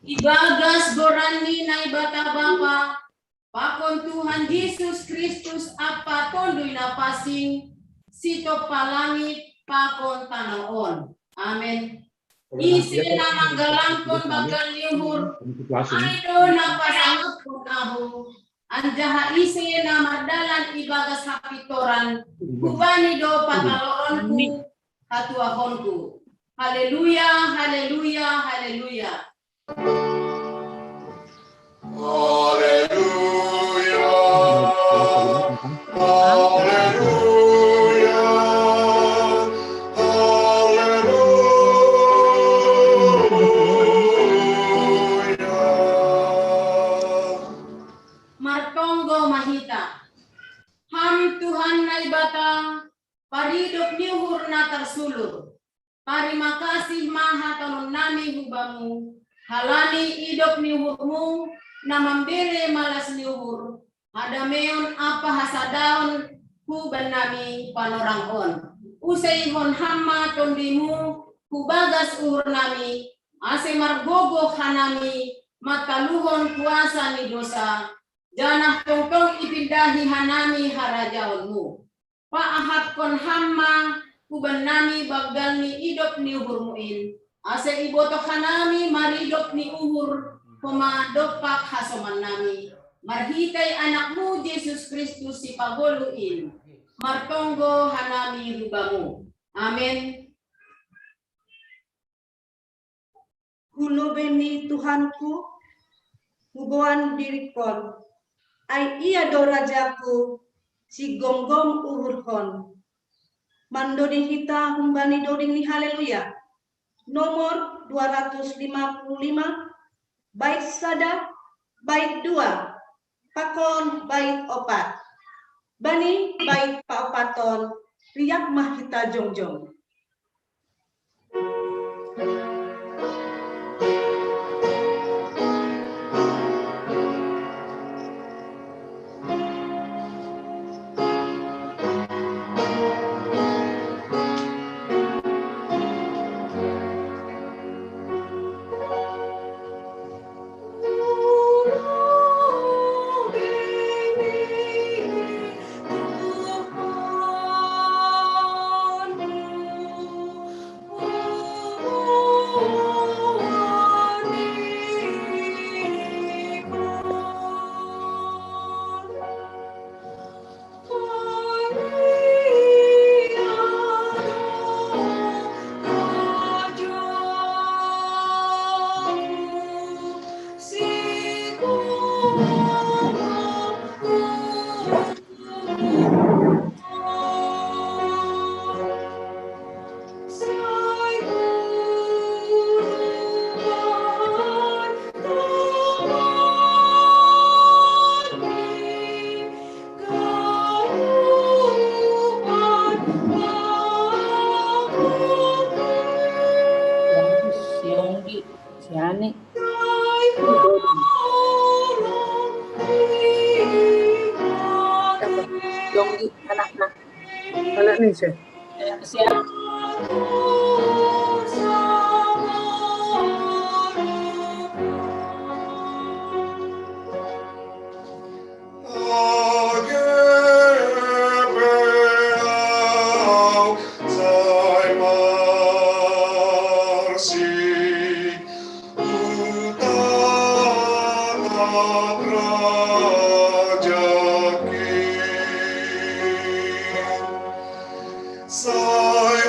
Ibagas gorani na ibata Bapa, pakon Tuhan Yesus Kristus apa tondoy na pasing, sito palangit pakon tanaon. Amen. Isi na manggalangkon bagal lihur, aydo na pasangot kong aho, anjaha isi na madalan ibagas hapitoran, kubani do pataloronku, hatuahonku. Haleluya, haleluya, haleluya. Haleluya, haleluya, haleluya. Martonggo mahita, ham Tuhan na ibata, paridok niuhur na tersulur. Terima kasih maha tanun nami hubamu, halani idok niuhurmu, na memberi malas niuhur, hadameon apa hasadaon huban nami panorangon. Usai hon hamma tondimu, hubagas uhur nami, ase margogo hanami, mataluhon kuasa ni dosa, janah tongtong ipindahi hanami harajaonmu. Paahat kon hamma, kuban nami bagal ni idop ni uhurmuin. Ase ibotok hanami maridop ni uhur, kumadopak hasoman nami. Marhitay anakmu Yesus Kristus si pagoluin. Martonggo hanami rubamu. Amen. Kulo beni Tuhanku, hubuan dirikon. Ai iya do rajaku, si gonggong uhurhon. Mandoding kita humbani doding ni haleluya. Nomor 255, bait sada, bait 2, pakon bait 4. Bani bait paopaton, riak mah kita jongjong. Yani. Yonggi anak nih sih. Siap. Sai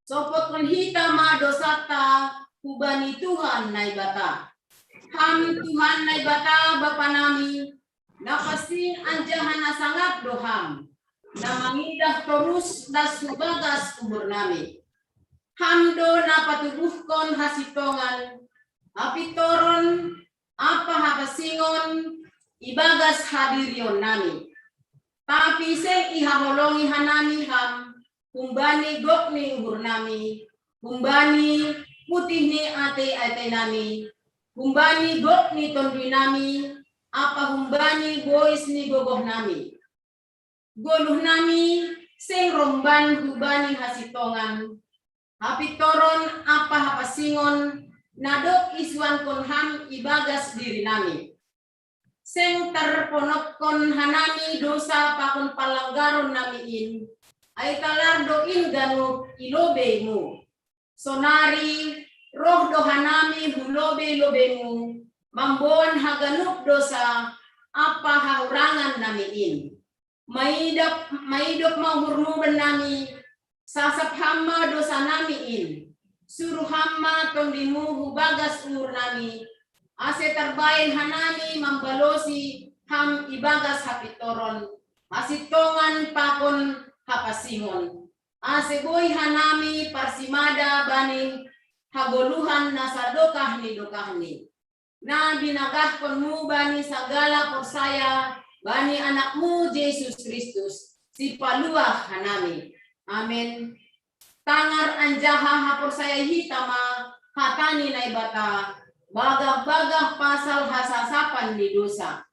Sopot kon hita ma dosata kubani Tuhan na ibata. Ham Tuhan na ibata Bapa nami, napasing anjahan na sangat doham, na mangidah terus das subagas kubur nami. Hamdo na patubuhkon hasitongan, apitoron apa hapasingon, ibagas hadirion nami. Tapi seng ihaholongi hanami ham, kumbani gok ni ubur nami, kumbani putih ni ate nami, kumbani gok ni tondui nami, apa kumbani bois ni gogoh nami. Goluh nami seng romban hubani hasitongan, hapitoron apa hapasingon, nadok iswan kon ham ibagas diri nami. Seng terponokkon hanami dosa pakon palanggaron namiin, ay talardoin ganu ilobemu. Sonari roh dohanami hulobe-lobemu, mambon haganuk dosa apa haurangan namiin. Maidop mahurnuban nami, sasap hama dosa namiin. Suruh hama tondimu hubagas ur nami, ase terbain hanami mambalosi ham ibagas hapitoron, asitongan pakon hapasingon. Ase boy hanami parsimada baning hagoluhan nasa dokah ni. Na binagahkon mu bani sagala porsaya bani anakmu Yesus Kristus, si paluah hanami. Amin. Tangar anjaha haporsaya hitama hatani na ibata, bagah-bagah pasal hasasapan di dosa.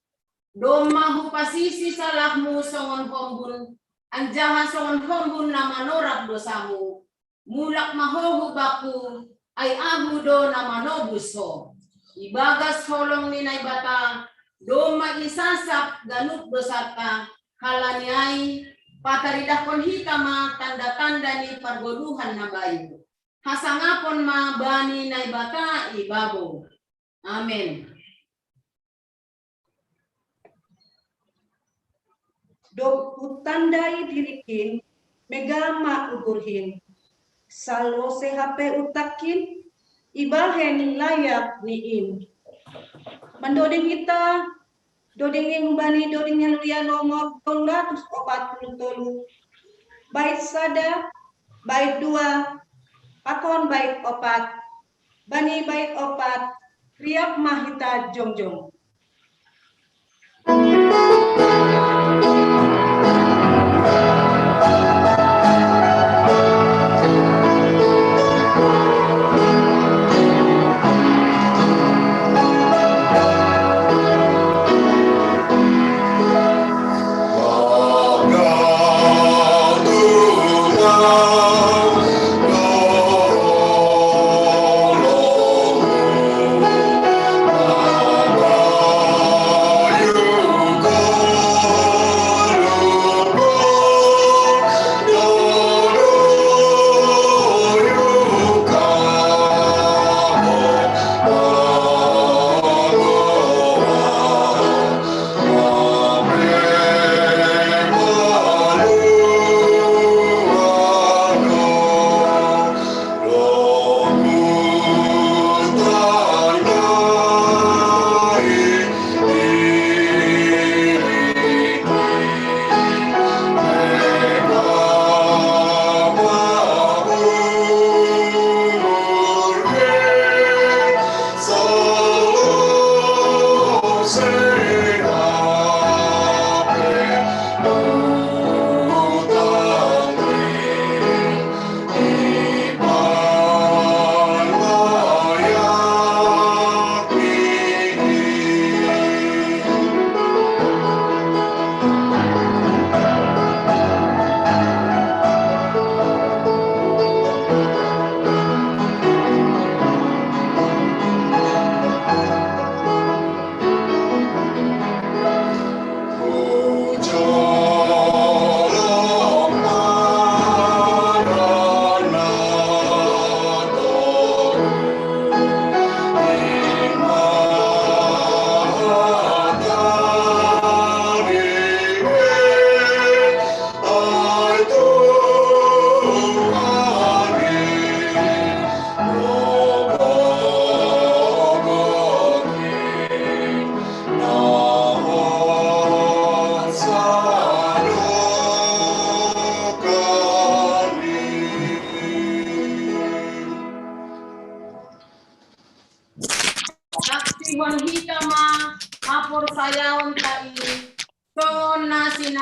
Doma hupasisi salahmu songon hombun, anjaha songon hombun na manorak dosamu. Mulak mahohu baku, ay ahudo na manobuso. Ibagas holong ni naibata, doma isasap ganuk dosata, halaniay, pataridahkon hitama tanda-tanda ni pargoluhan na bayu. Hasangapon ma bani naibata ibabo. Amen. Dok utandai dirikin, megama uburhin. Salo sehape utakin, ibahen layak niin. Mendoding kita, dodingin bani dodingnya luya nomor 243. Bait sada, bait 2, pakon bait 4, bani bait 4, riap mahita jongjong. You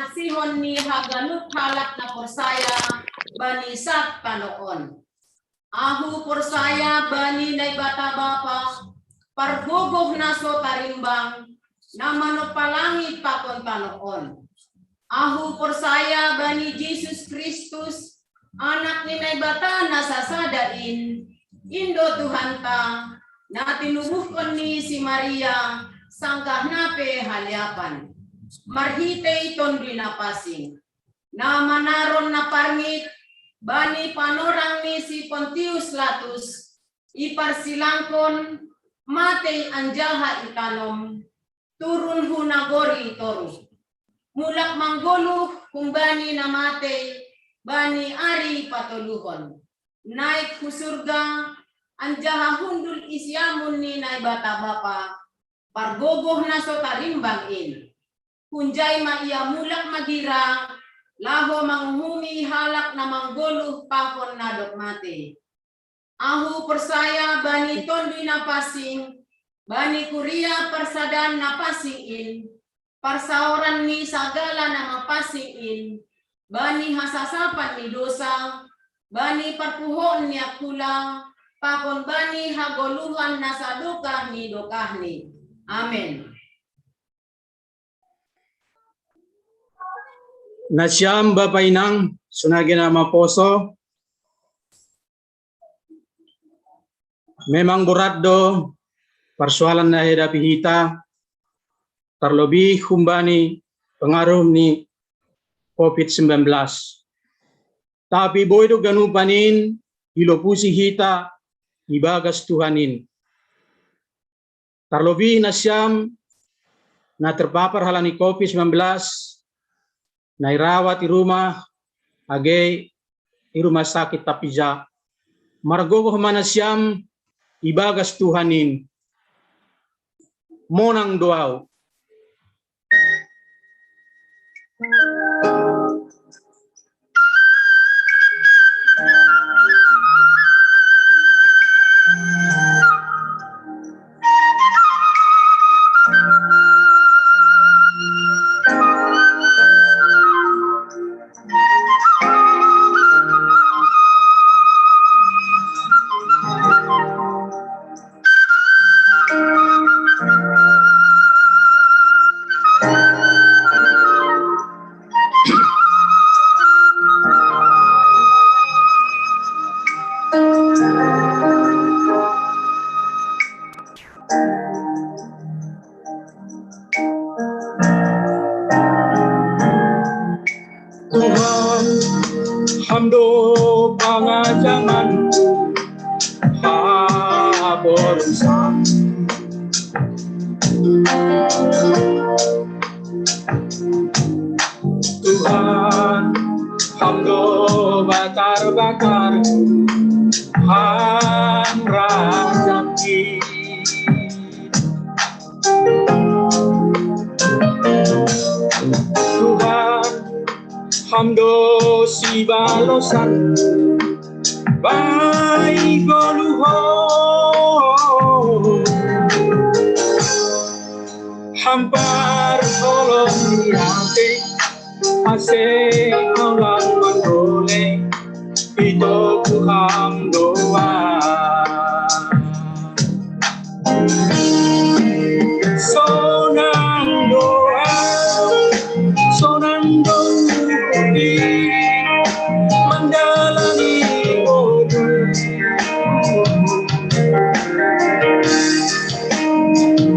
magsihon ni haganut halak na porsaya banisat panoon. Ahu porsaya bani nay bata bapa pargogoh na so tarimbang na manupalangit pakon panoon. Ahu porsaya bani Jesus Kristus anak ni nay bata na sasadain indo Tuhan ta na tinubuhkon ni si Maria sangkah nape halyapan. Marhite iton binapasing na manaron na parngit bani panorang ni si Pontius Latus iparsilangkon matay anjaha itanom turun hunagori toru mulak mangguluh kung bani na matay bani ari patuluhon naik husurga anjaha hundul isyamun ni nay bata bapa pargogoh na so tarimbang in kunjay maiya mulak magira laho manghumi halak na mangguluh pakon na dokmate. Ahu persaya bani tondi na pasing bani kuria persadan na pasing in parsaoran ni sagala na mapasing in bani hasasapan ni dosa bani parpuhon ni akula pakon bani hagoluhan na sadukah ni dokahni. Amen. Nasyam bapainang sunagin na maposo. Memang burado persoalan na hadapi hita terlebih humbani pengaruh ni COVID-19. Tapi boydo ganupanin ilopusi hita ibagas Tuhanin. Terlebih nasyam na terpapar halani COVID-19 nairawat di rumah age di rumah sakit tapija margogoh manasyam ibagas Tuhanin monang doaw. Tuhan, hamdo pangajangan haborsa. Tuhan, hamdo bakar-bakar hamrajaki. Tuhan, hamdo si balosan baik goluho hampar tolong hati asik kaulang mandole itu ku hamdoa sonang doa sonang doa menjalani hidup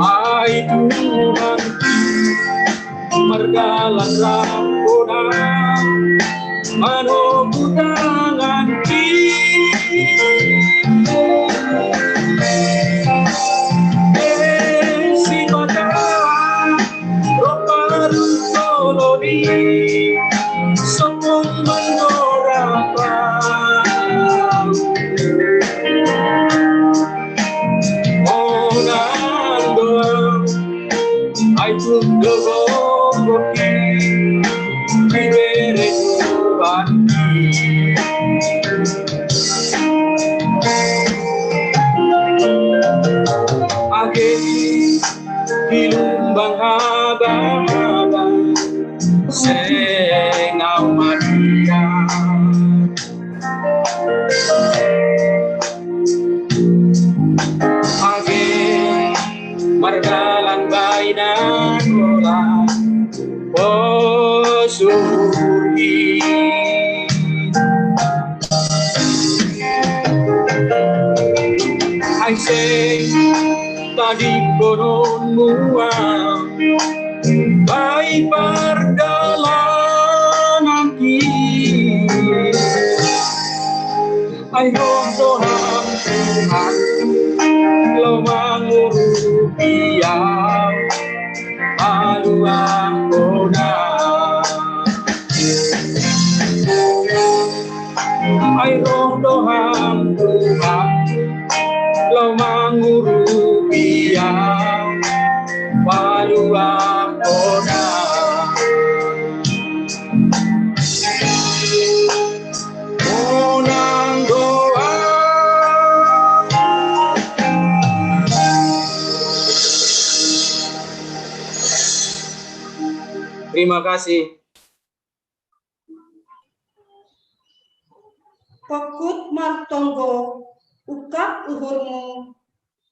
ai Tuhan mergalan rampuna menunggu tangan si kota roparu koloni sokong menorapa onang doang ai tugogoki bibere kubani age hilumbang haba-haba Age margalan bainan bola posuri I say tadi konon muang baik perjalanan kita ayo Tuhan Tuhan lo mangurupiang malu aku ayo Tuhan Tuhan lo mangurupiang malu aku Terima kasih. Pokut martonggo ukap uhurmu,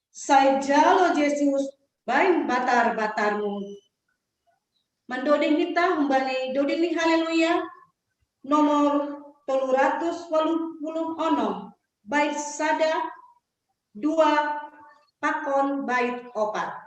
sai jalo Yesus bain batar-batarmu. Mendoding kita hembani doding ni haleluya nomor 380 bait sada 2 pakon bait 4.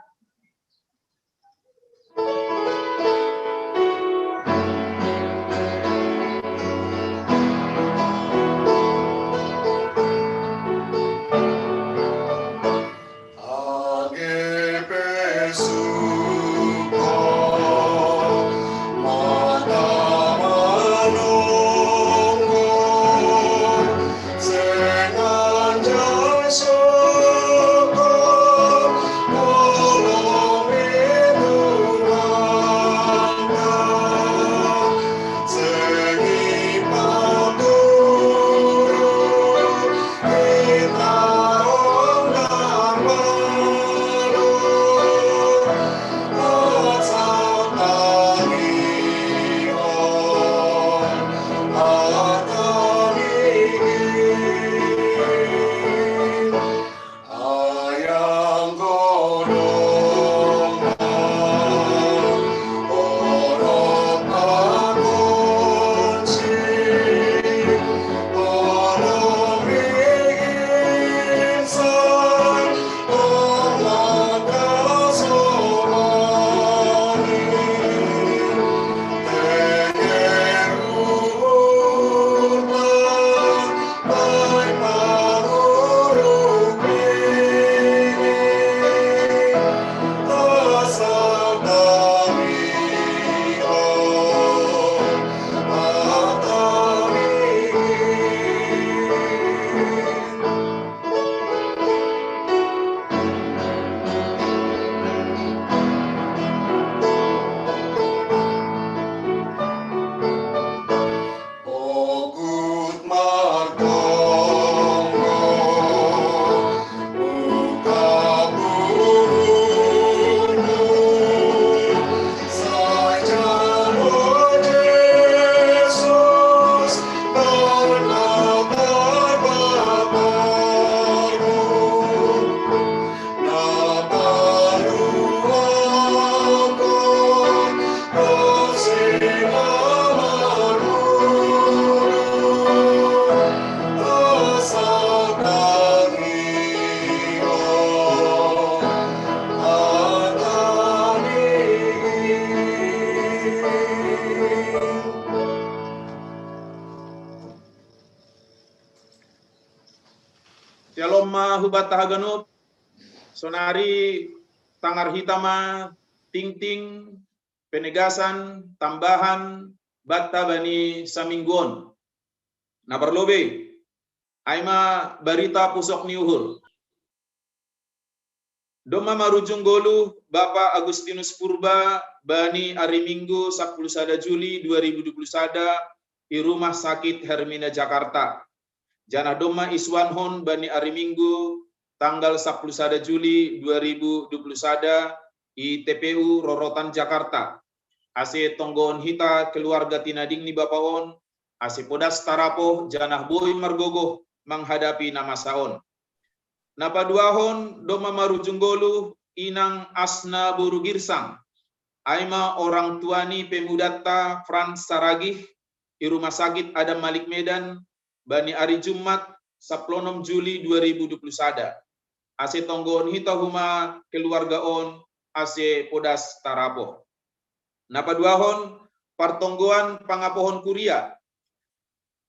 Shalom hubat tahaganub, sonari tangar hitama, ting-ting, penegasan, tambahan, batta bani saminggon. Nabarlobe, aima barita pusok niuhul. Doma marujung golu Bapak Agustinus Purba bani hari Minggu 10 Juli 2021 di Rumah Sakit Hermina Jakarta. Jana doma Iswan Hon bani hari Minggu tanggal 10 Juli 2021 di TPU Rorotan Jakarta. Ase tonggoon hita keluarga tinading ni Bapaon ase podas tarapo janah boy margogo menghadapi nama saon. Napaduahon doma marujunggolu inang asna buru girsang. Aima orang tuani pemudatta Frans Saragih di Rumah Sakit Adam Malik Medan bani hari Jumat 16 Juli 2021. Ase tonggoon hita huma keluargaon ase podas tarapo. Napaduahon partonggoan pangapohon kuria.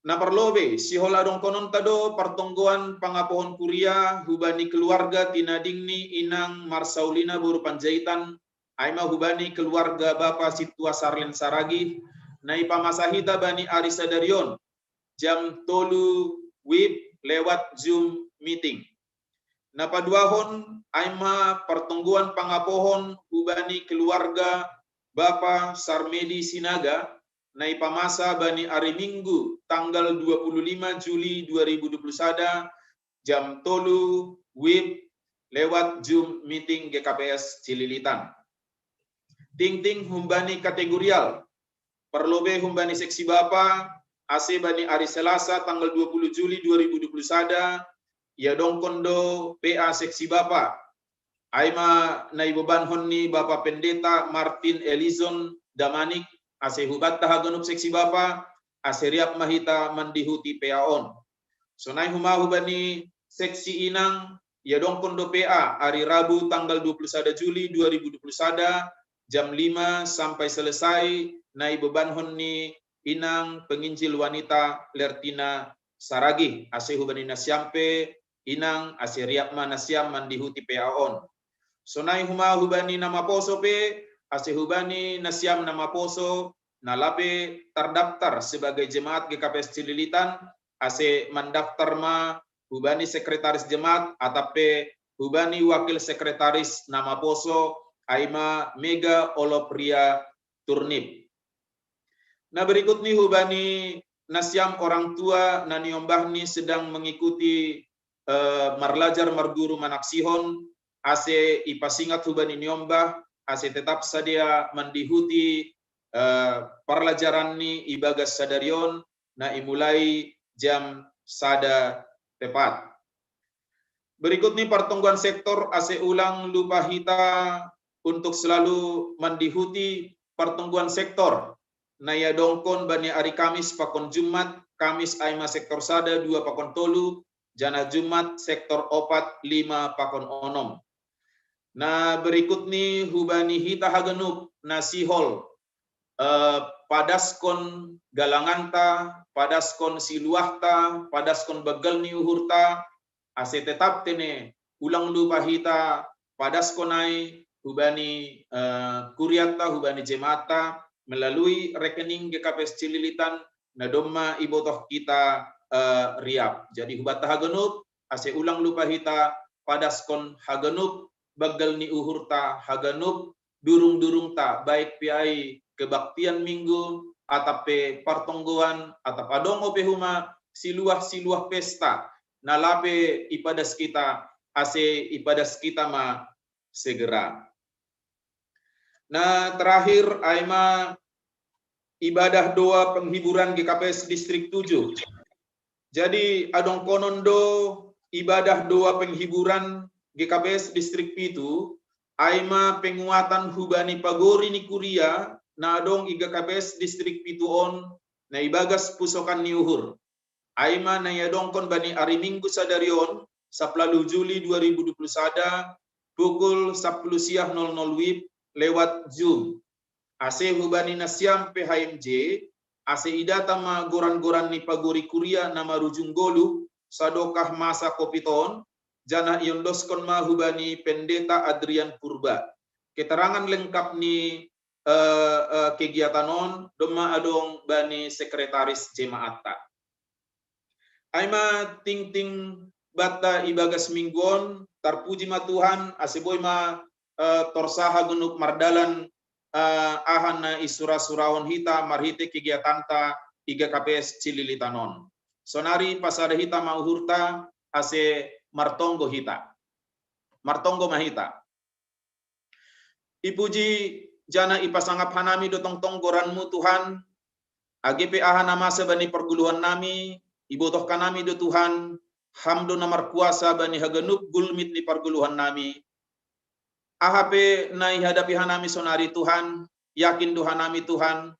Naparlobe si holadong konon tado partonggoan pangapohon kuria hubani keluarga tinadingni inang Marsaulina Buru Panjaitan aima hubani keluarga Bapa Situa Sarlen Saragi nai pamasahita bani Arisa Darion jam 3 WIB lewat Zoom meeting. Napaduahon aima partonggoan pangapohon hubani keluarga Bapa Sarmedi Sinaga nai pamasa bani hari Minggu tanggal 25 Juli 2021 jam 3 WIB lewat Zoom meeting GKPS Cililitan. Ting-ting humbani kategorial perlobe humbani seksi Bapa ase bani hari Selasa tanggal 20 Juli 2021 ya dongkondo PA seksi Bapa aima nai beban honni Bapak Pendeta Martin Elizon Damanik ase hubat tahagenup seksi Bapa ase riap mahita mandihuti PA-on. Sonai humahu bani seksi inang ya dongkondo PA hari Rabu tanggal 21 Juli 2021 jam 5 sampai selesai nai beban honni inang penginjil wanita Lertina Saragi ase hubani nasyampe inang ase riap nasyam mandihuti PA-on. Sonai humahu bani nama poso pe ase hubani nasyam nama poso nalape terdaftar sebagai jemaat GKPS Cililitan ase mendaftar ma hubani sekretaris jemaat atape hubani wakil sekretaris nama poso aima Mega Olopria Turnip. Nah berikut nih hubani nasyam orang tua nani ombahni sedang mengikuti marlajar marguru manaksihon ase ipasingat hubani niombah ase tetap sadia mandihuti parlajaran ni ibagas sadarion na imulai jam sada tepat. Berikut nih pertongguan sektor ase ulang lupa hita untuk selalu mandihuti pertongguan sektor. Naya dongkon bani hari Kamis pakon Jumat, Kamis aima sektor sada 2 pakon tolu, jana Jumat sektor opat 5 pakon onom. Nah berikut nih hubani hita hagenup nasihol padaskon galanganta, padaskon siluahta, padaskon begal ni uhurta, ase tetap tene ulang lupa hita padaskonai hubani kuriata, hubani jemata melalui rekening GKPS Cililitan nadomma ibotoh kita riap. Jadi hubat hagenup ase ulang lupa hita padaskon hagenup begal ni uhurta hagenup durung-durung ta baik piai kebaktian minggu atape partonggoan atap adong ope huma siluah pesta nalape ipadas kita ase ipadas kita ma segera. Nah terakhir aima ibadah doa penghiburan GKPS Distrik 7. Jadi adong konondo ibadah doa penghiburan GKPS Distrik 7 aima penguatan hubani pagori ni kuria na adong iga KPS Distrik 7 on na ibagas pusokan ni uhur. Aima na yadongkon bani hari Minggu sadarion 10 Juli 2021 pukul 10 siang 00 WIB lewat Zoom. Ase hubani nasyam PHMJ ase idata ma goran-goran ni pagori kuria nama rujunggolu sadokah masa kopiton jana iondoskon ma hubani Pendeta Adrian Purba. Keterangan lengkap ni kegiatanon doma adong bani sekretaris jemaata. Aima ting-ting bata ibagas mingguon tarpuji ma Tuhan aseboy ma torsaha genuk mardalan ahana isura surawon hita marhite kegiatanta iga KPS Cililitanon. Sonari pasada hita mauhurta ase martonggo hita. Martonggo mahita. Ipuji jana ipasangap hanami dotong tonggoranmu Tuhan AGP ahana masa bani perguluhan nami, ibotohkan nami do Tuhan, hamdo namar kuasa bani hagenup gulmit ni perguluhan nami. AHP nai hadapi hanami sonari Tuhan, yakin Tuhan nami Tuhan,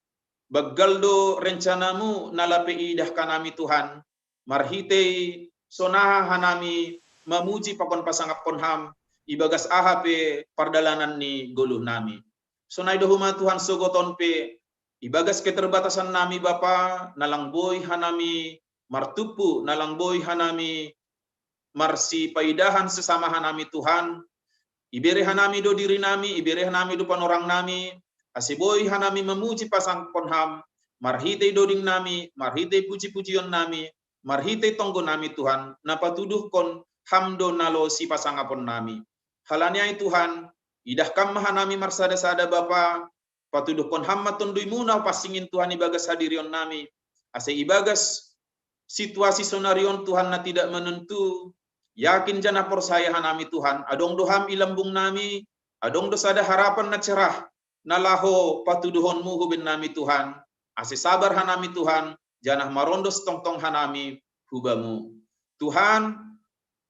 bagaldo rencanamu nalape idah kanami Tuhan, marhitei sonaha hanami memuji pakon pasangap konham, ibagas AHP pardalanan ni goluh nami. Sonai dohuma Tuhan sogoton pe, ibagas keterbatasan nami Bapa, nalang boy hanami martupu, nalang boy hanami marsi paidahan sesama hanami Tuhan, ibere hanami do diri nami, ibere hanami do panorang nami, asiboy hanami memuji pasang konham, marhite doding nami, marhite puji-pujian nami, marhite tonggo nami Tuhan, napatuduh kon hamdo nalo si pasangapon nami. Halaniai Tuhan, idah kam mahanami marsada-sada Bapa, patuduh kon hamma tondui muna pasingin Tuhan ibagas hadirion nami, ase ibagas situasi sonarion Tuhan na tidak menentu, yakin jana persaya hanami Tuhan, adong doham ilambung nami, adong dosada harapan na cerah, nalaho patuduhonmu hubin nami Tuhan, ase sabar hanami Tuhan, janah marondos tong-tong hanami hubamu. Tuhan,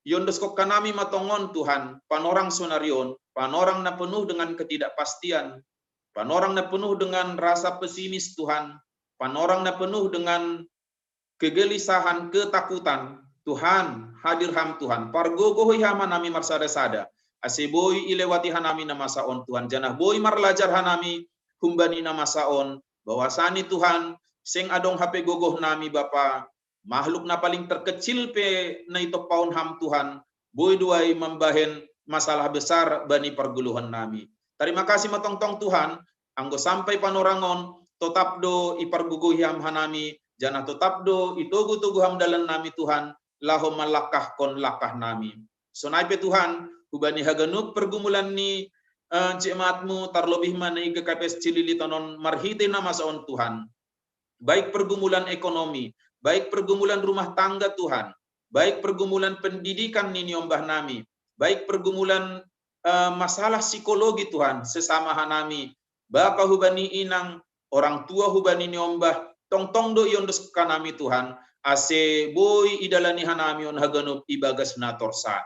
yondos kok kanami matongon Tuhan, panorang sonarion, panorang na penuh dengan ketidakpastian, panorang na penuh dengan rasa pesimis Tuhan, panorang na penuh dengan kegelisahan, ketakutan. Tuhan, hadir ham Tuhan, pargogohi hama nami marsada-sada, ase boy ilewati hanami na masaon Tuhan, janah boy marlajar hanami humbani na masaon, bahwasani Tuhan, sing adong hape gogoh nami Bapa, makhluk na paling terkecil pe na ito paun ham Tuhan, boy duai membahen masalah besar bani perguluhan nami. Terima kasih matong-tong Tuhan, anggo sampai panorangon, tetap do ipargugohi ham hanami, janah tetap do itogu-tugu ham dalan nami Tuhan, laho malakah kon lakah nami. Sonai pe Tuhan, hubani haganup pergumulan ni jemaatmu tarlebih manai ke KPS Cilili tonon marhite nama saon Tuhan. Baik pergumulan ekonomi, baik pergumulan rumah tangga Tuhan, baik pergumulan pendidikan ni nyombah nami, baik pergumulan masalah psikologi Tuhan, sesama hanami, Bapa hubani inang, orang tua hubani nyombah, tong-tong do yondos kanami Tuhan, ase boy idalani hanami on haganup ibagas natorsa.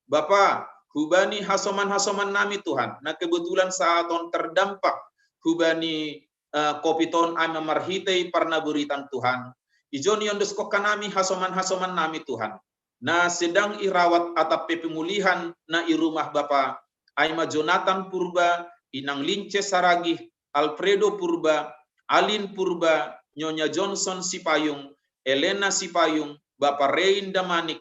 Bapa, hubani hasoman-hasoman nami Tuhan, na kebetulan saaton terdampak hubani kopiton ama marhitei parna buritan Tuhan. Ijon yondos kok kanami hasoman-hasoman nami Tuhan. Na sedang irawat atap pemulihan na irumah Bapa, Aima Jonathan Purba, Inang Lince Saragih, Alfredo Purba, Alin Purba, Nyonya Johnson Sipayung, Elena Sipayung, Bapak Rein Damanik,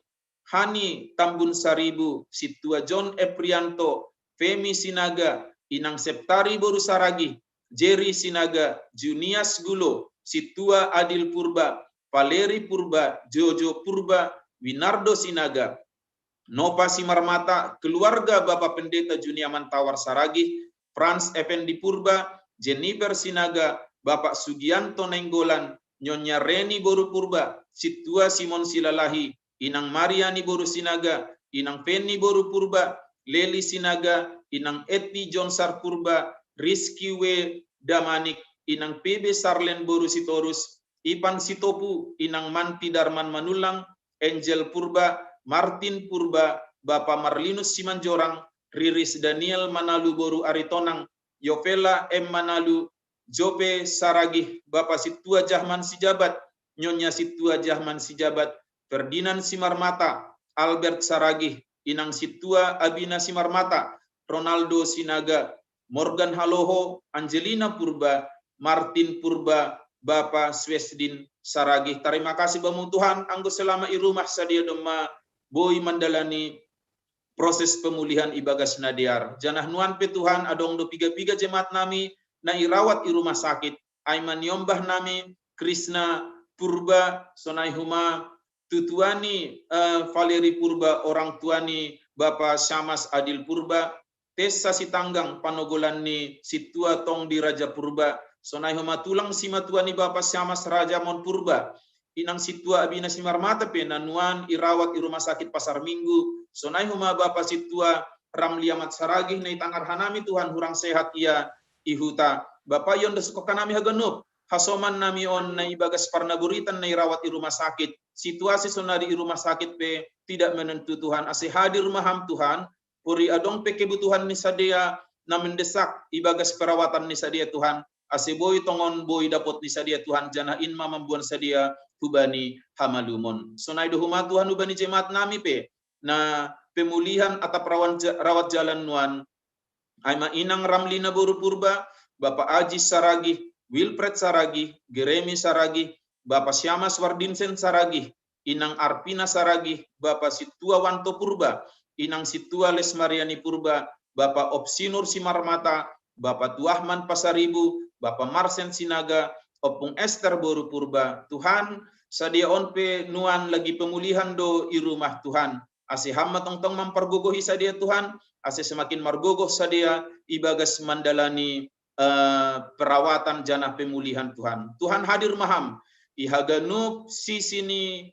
Hani Tambun Saribu, Situa John Eprianto, Femi Sinaga, Inang Septari Boru Saragi, Jerry Sinaga, Junias Gulo, Situa Adil Purba, Valeri Purba, Jojo Purba, Winardo Sinaga, Nopa Simarmata, keluarga Bapak Pendeta Juniaman Tawar Saragi, Franz Effendi Purba, Jennifer Sinaga, Bapak Sugianto Nenggolan, Nyonya Reni Boru Purba, Situa Simon Silalahi, Inang Mariani Boru Sinaga, Inang Penny Boru Purba, Leli Sinaga, Inang Eti Jonsar Purba, Rizky W. Damanik, Inang PB Sarlen Boru Sitorus, Ipan Sitopu, Inang Manti Darman Manulang, Angel Purba, Martin Purba, Bapak Marlinus Simanjorang, Riris Daniel Manalu Boru Aritonang, Yovela M. Manalu, Jope Saragih, Bapak Situa Jahman Sijabat, Nyonya Situa Jahman Sijabat, Ferdinand Simarmata, Albert Saragih, Inang Situa Abina Simarmata, Ronaldo Sinaga, Morgan Haloho, Angelina Purba, Martin Purba, Bapak Swesdin Saragih. Terima kasih bamu Tuhan, anggo selama i rumah sadia doma boy mandalani proses pemulihan ibagas nadiar. Janah nuan pe Tuhan, adong do piga-piga jemaat nami, na irawat i rumah sakit, Aiman Yombah nami, Krishna Purba, Sonai Huma, Tutuani Valeri Purba, orang tuani Bapak Syamas Adil Purba, Tessa Sitanggang Panogolan ni Situa Tong di Raja Purba, Sonai Huma tulang simatuani Bapak Syamas Raja Mon Purba, Inang Situa Abina Simarmata pe nanuan irawat i rumah sakit Pasar Minggu, Sonai Huma Bapak Situa Ramliamat Saragih na itangar hanami Tuhan hurang sehat ia ihuta. Bapak yon desko kanami hagenup, hasoman nami on na ibagas parnaburitan na irawat di rumah sakit. Situasi sonari di rumah sakit pe tidak menentu Tuhan. Ase hadir maham Tuhan. Puri adong pe kebutuhan ni sadia na mendesak ibagas perawatan ni sadia Tuhan. Ase boy tongon boy dapot ni sadia Tuhan. Jana inma membuan sadia hubani hamalumon. Sonai do huma Tuhan hubani jemaat nami pe na pemulihan atau rawat jalan nuan. Aima inang Ramlina Boru Purba, Bapak Aji Saragi, Wilfred Saragi, Geremi Saragi, Bapak Syama Swardinsen Saragi, Inang Arpina Saragi, Bapak Situa Wanto Purba, Inang Situa Lesmariani Purba, Bapak Opsinur Simarmata, Bapak Tuahman Pasaribu, Bapak Marsen Sinaga, Opung Esther Boru Purba. Tuhan, sadia onpe nuan lagi pemulihan do i rumah Tuhan. Ase hama tong-tong mempergogohi sadia Tuhan, ase semakin margogoh sadia ibagas mandalani perawatan janah pemulihan Tuhan. Tuhan hadir maham ihaganup sisini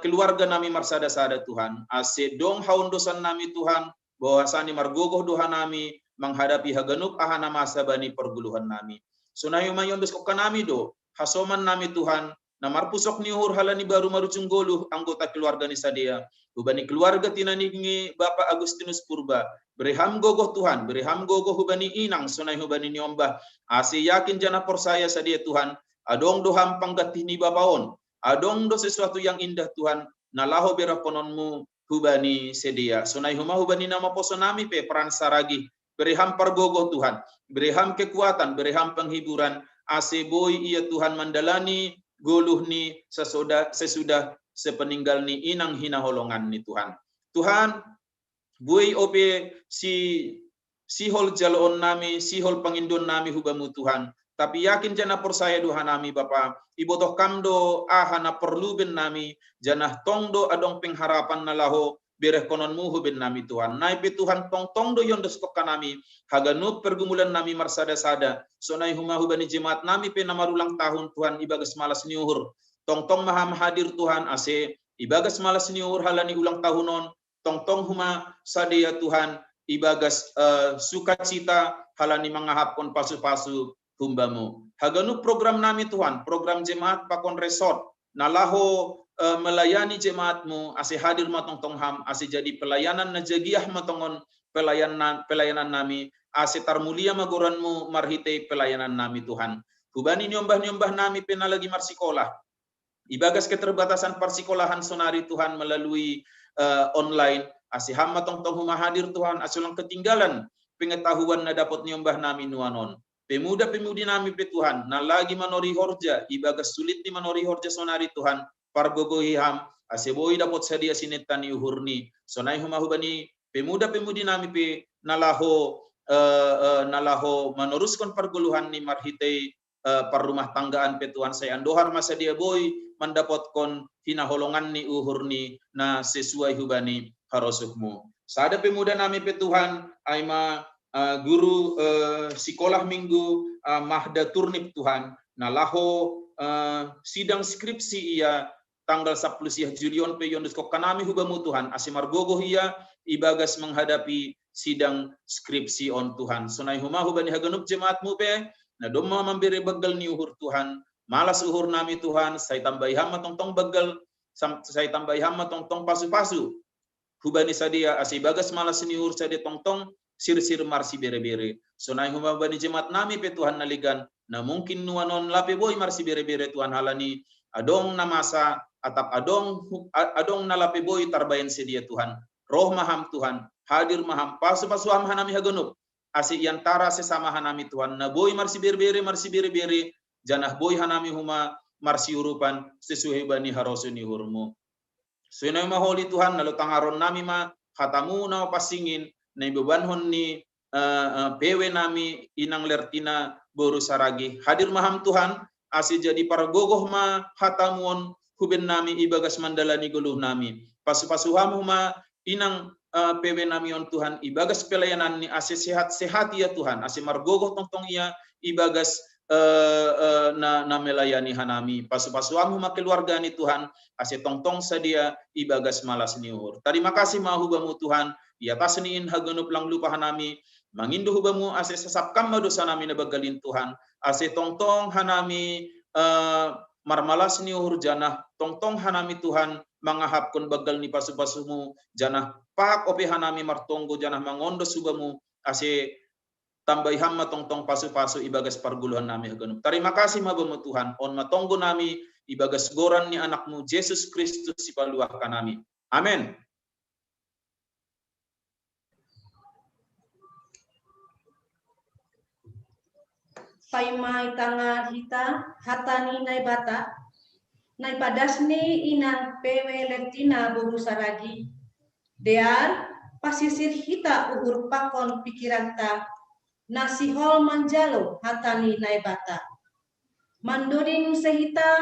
keluarga nami marsada-sada Tuhan. Ase dong haun dosan nami Tuhan, bahwasani margogoh doha nami menghadapi haganup ahana masa bani perguluhan nami. Sunayo mayon besko kanami do hasoman nami Tuhan. Namar pusok ni uhur halani baru marucung goluh anggota keluarga ni sadia. Hubani keluarga tinaningi Bapak Agustinus Purba. Bereham gogoh Tuhan, bereham gogoh hubani inang sunai hubani nyombah. Ase yakin jana persaya sadia Tuhan. Adong do hampang gatih ni bapaon. Adong do sesuatu yang indah Tuhan. Nalaho berakononmu hubani sedia. Sunai huma hubani nama posonami pe peran saragi. Bereham pergogoh Tuhan. Bereham kekuatan, bereham penghiburan. Ase boy iya Tuhan mandalani goluh ni sesudah sepeninggal ni inang hina holongan ni Tuhan. Tuhan, buai ope si hol jalon nami, si hol pangindon nami hubamu Tuhan. Tapi yakin jana persaya doha nami Bapa. Ibotoh kamdo ahana perluben nami, janah tongdo adong pengharapan nalaho bereh kononmu huben nami Tuhan. Naipe Tuhan tong do yondos koka nami, haganup pergumulan nami marsada-sada. Sonai huma hubani jemaat nami pe namarulang tahun Tuhan ibagas malas niuhur. Tong maham hadir Tuhan ase ibagas malas niuhur halani ulang tahunon. Tong huma sadia Tuhan ibagas sukacita halani mangahapon pasu-pasu humbamu. Haganup program nami Tuhan, program jemaat pakon resort. Nalaho melayani jemaatmu ase hadir matong ham ase jadi pelayanan najagiah matongon pelayanan nami ase tarmulia magoranmu marhite pelayanan nami Tuhan. Hubani nyombah nami pena lagi marsikolah. Ibagas keterbatasan persikolahan sonari Tuhan melalui online ase ham matong huma hadir Tuhan ase ulang ketinggalan pengetahuan na dapat nyombah nami nuanon. Pemuda-pemudi nami pe Tuhan na lagi manori horja ibagas sulit di manori horja sonari Tuhan. Pargogohi ham aseboi dapat sadia sinetani uhurni sonai huma hubani pemuda-pemudi nami pe nalaho meneruskan perguluhan ni marhitei parrumah tanggaan pe Tuhan saya andohar masa dia boy mendapatkan hina holongan ni uhurni na sesuai hubani harosuhmu. Sada pemuda nami pe Tuhan aima guru sekolah minggu mahda turnip Tuhan nalaho sidang skripsi ia tanggal 10 Julion pe yondes kok kanami hubamu Tuhan asimar gogoh ia ibagas menghadapi sidang skripsi on Tuhan. Sunai huma hubani haganup jemaatmu pe na domma memberi begal ni uhur Tuhan. Malas uhur nami Tuhan, saya tambahi hama tong begal, saya tambahi hama tong pasu-pasu. Hubani sadia asibagas malas ni uhur sadia tong sir-sir marsi bere-bere. Sunai huma hubani jemaat nami pe Tuhan naligan na mungkin nuanon lape boy marsi bere-bere Tuhan halani adong namasa atap adong nalape boy tarbayan sedia Tuhan. Roh maham Tuhan, hadir maham pasu-pasu ham hanami hagunup. Asi yantara sesama hanami Tuhan. Na boy marsi bere-bere janah boy hanami huma marsi urupan sesuai bani harosuni hurmu. Sunai maholi Tuhan nalu tangaron nami ma khatamu na pasingin na ibebanhon ni pewe nami inang lertina boru saragi. Hadir maham Tuhan asi jadi para gogoh ma hatamuon huben nami ibagas mandalani guluh nami. Pasu-pasuham huma inang pewe nami on Tuhan ibagas pelayanan ni ase sehat ya Tuhan. Ase margogoh tong ia ibagas na melayani hanami. Pasu-pasuham huma keluarga ni Tuhan ase tong sadia ibagas malas niur. Terima kasih mahubamu Tuhan. Ia tasniin hagenup lang lupa hanami. Mangindu hubamu ase sesapkam dosa nami na bagalin Tuhan. ase tongtong hanami marmalas ni uhur janah tongtong hanami Tuhan mangahapkon bagal ni pasu-pasumu janah pak ope hanami martonggo janah mangondo subamu ase tambai hamma tongtong pasu-pasu ibagas parguluhan nami haganum. Terima kasih mabamu Tuhan on matonggo nami ibagas goran ni anakmu Yesus Kristus sipaluahkan nami. Amin. Paimai tanga hita hatani nai bata nai padasni inang pewe letina bogusaragi dear pasisir hita uhur pakon pikiran ta nasihol manjalo hatani nai bata mandoring sehita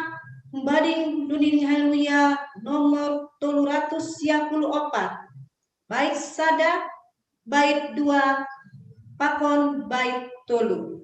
mbading dunin haleluya nomor 354 bait sada bait 2 pakon bait 3.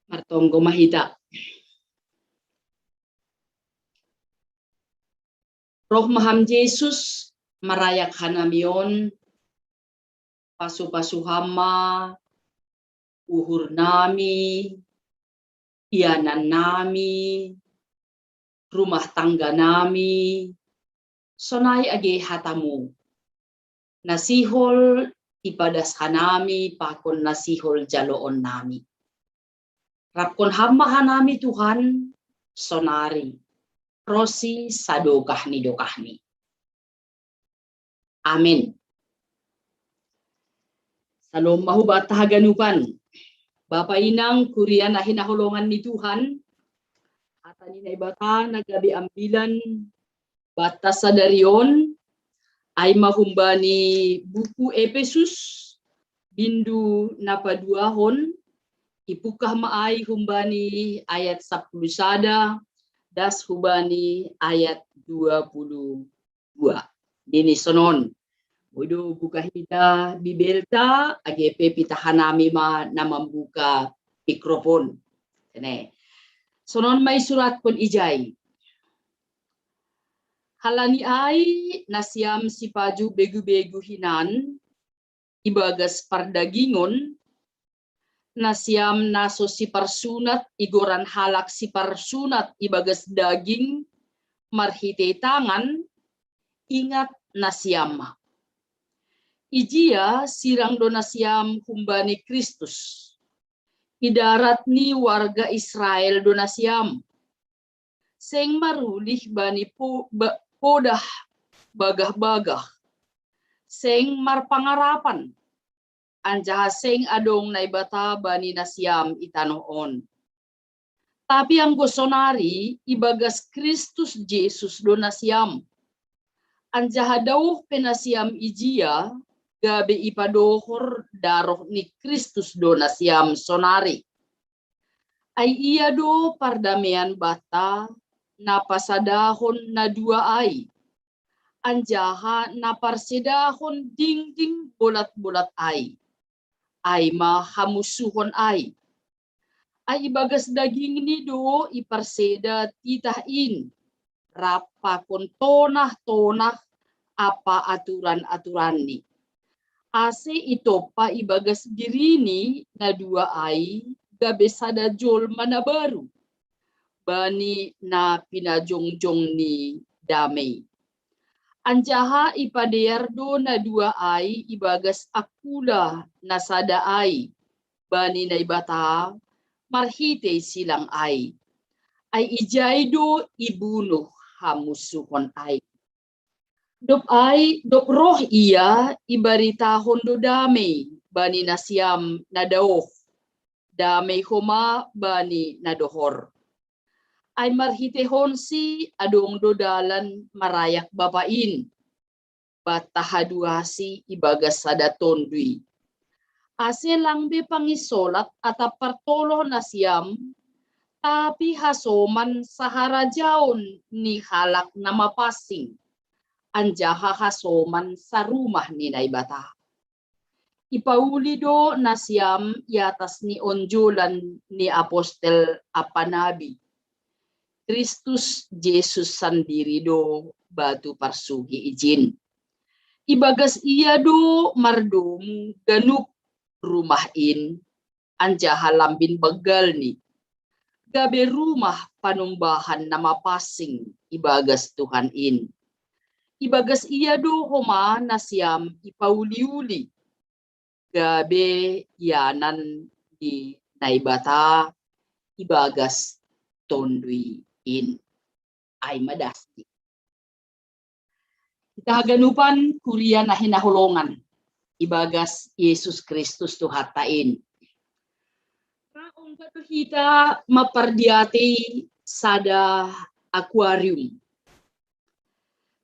Martonggo mahita. Roh maham Yesus marayak hanamion pasu-pasu hama uhur nami ianan nami rumah tangga nami sonai age hatamu nasihol ibadas hanami pakon nasihol jaloon nami rapkon hama hanami Tuhan sonari rosi sadokahni dokahni. Amin. Salom mahubat tahaganupan. Bapa inang kurian ahin naholongan ni Tuhan. Atani na ibata nagabi ambilan batas sadarion ay mahumbani buku Efesus bindu napaduahon ipukah maay humbani ayat 10 sada das hubani ayat 22. dini sonon. Udo buka hida bibelta agepe pitahanami ma na membuka mikrofon. Ini. Sonon may surat pun ijay. Halani ay nasyam si paju begu-begu hinan ibagas pardagingon nasyam naso si parsunat igoran halak si parsunat ibagas daging marhite tangan ingat nasyam. Ijia sirang do nasyam humbani Kristus. Idarat ni warga Israel do nasyam. Seng marulih bani podah bagah-bagah. Seng marpangarapan. Anjaha seng adong naibata bani nasyam itanoon. Tapi ang gosonari ibagas Kristus Jesus do nasyam. Anjaha dauh penasyam ijia gabe ipadohor daroh ni Kristus do nasyam sonari. Ay iya do pardamian bata napasadahon na dua ay. Anjaha naparsedahon ding-ding bulat-bulat ay. Ay mahamusuhon ay. Ay ibagas daging ni do iparseda titahin. Rapakon tonah-tonah apa aturan-aturan ni. Ase ito pa ibagas dirini na dua ay gabe sada jol mana baru. Bani na pinajongjong ni damay. Anjaha ipadeardo na dua ay ibagas akula na sada ay. Bani na ibata marhite silang ay. Ay ijaydo ibunuh hamusuhon ay. Dop roh iya ibaritahon do damay bani nasyam nadaoh. Damay homa bani nadohor. Ay marhitehon si adong dodalan marayak bapain. Batahaduasi ibagas sada tondui. Ase langbe pangisolat atap partolo nasyam. Tapi hasoman saharajaon ni halak na mapasing. Anjaha hasoman sa rumah ni naibata. Ipauli do nasyam yatas ni onjulan ni apostel apanabi. Kristus Jesus sandiri do batu parsugi izin. Ibagas iya do mardomu ganuk rumahin. Anjaha lambin begal ni. Gabe rumah panumbahan na mapasing ibagas Tuhan in. Ibagas iya do homa nasyam ipauli-uli. Gabe yanan di naibata ibagas tondui in. Ay madasti. Kita haganupan kurian na hinahulongan. Ibagas Yesus Kristus tuhatain. Kaong katuhita mapardiati sada aquarium.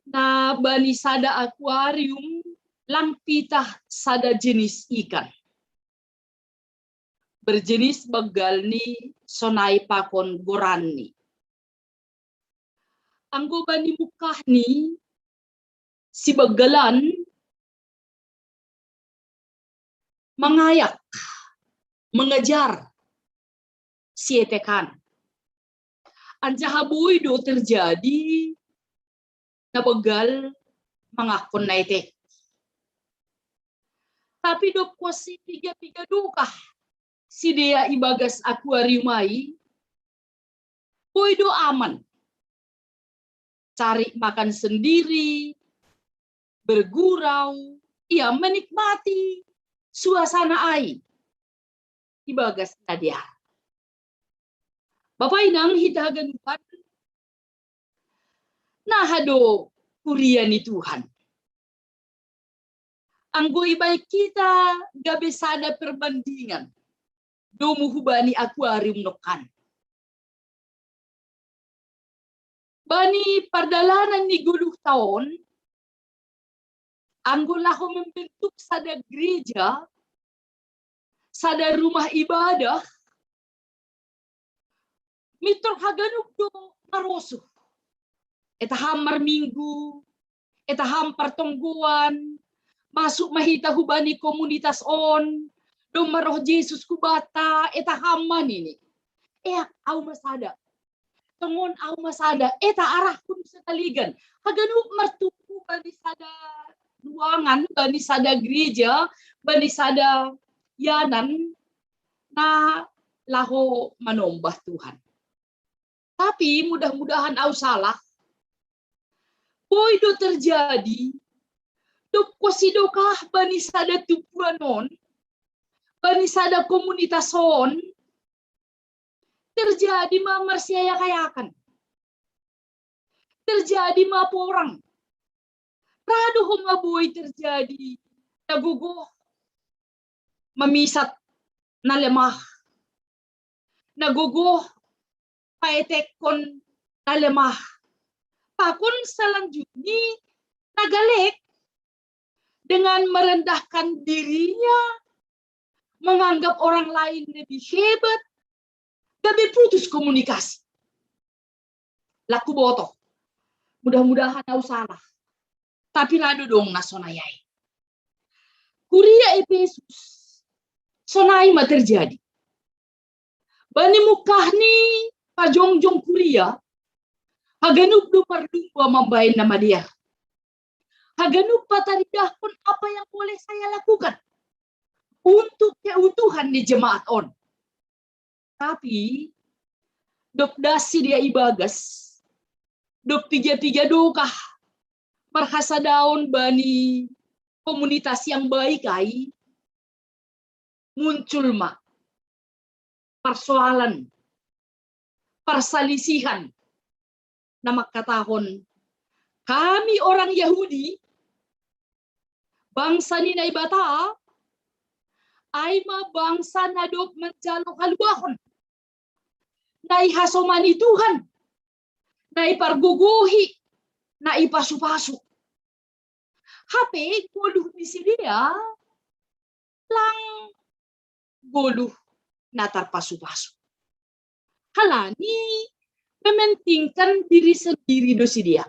Na bani sada aquarium lang pitah sada jenis ikan. Berjenis begal ni sonai pakon goran ni. Anggo bani mukah ni si begalan mengayak, mengejar si etekan. Anjaha do terjadi na begal mangakon na itek. Tapi do kuasi tiga dukah si dia ibagas aquarium ay do aman. Cari makan sendiri, bergurau, ia menikmati suasana ay ibagas na dia. Bapak inang hitahagan nahado kurian ni Tuhan. Anggo ibay kita gabe sada perbandingan. Domuhubani aquarium nokan. Bani pardalanan ni 10 tahun, anggo laho membentuk sada gereja, sada rumah ibadah, mitor haganuk do maroso. Eta hamar minggu, etaham pertongguan, masuk mahita hubani komunitas on, domaroh Jesus kubata, etahaman ini. Au masada. Tongon au masada, eta arah pun sekaligan. Haganu mertuku bani sada ruangan, bani sada gereja, bani sada yanan, na laho manombah Tuhan. Tapi mudah-mudahan au salah. Boy do terjadi, do kosidokah bani sada tupuanon, bani sada komunitas on, terjadi ma marsiaya kayakan. Terjadi ma porang. Rado homa boy terjadi. Nagugo. Mamisat na lemah. Nagugo. Paetekon na lemah. Pakun selanjutnya nagalek dengan merendahkan dirinya, menganggap orang lain lebih hebat, tapi putus komunikasi. Laku botoh. Mudah-mudahan au salah. Tapi rado dong nasonayai. Kuria Efesus. Sonai ma terjadi. Bani mukah ni pajongjong kuria. Haganup dumar-dumba membain nama dia. Haganup pataridah pun apa yang boleh saya lakukan. Untuk keutuhan di jemaat on. Tapi, dok dasi dia ibagas, dok tiga-tiga dokah, merhasa daun bani komunitas yang baik ai, muncul mak, persoalan, perselisihan, nama katahon, kami orang Yahudi, bangsa ni naibata, aima bangsa nadok menjalo haluahon. Nai hasomani Tuhan, nai parguguhi, nai pasu-pasu. HP goluh di sini ya, lang goluh natar pasu-pasu. Halani mementingkan diri sendiri dosi dia.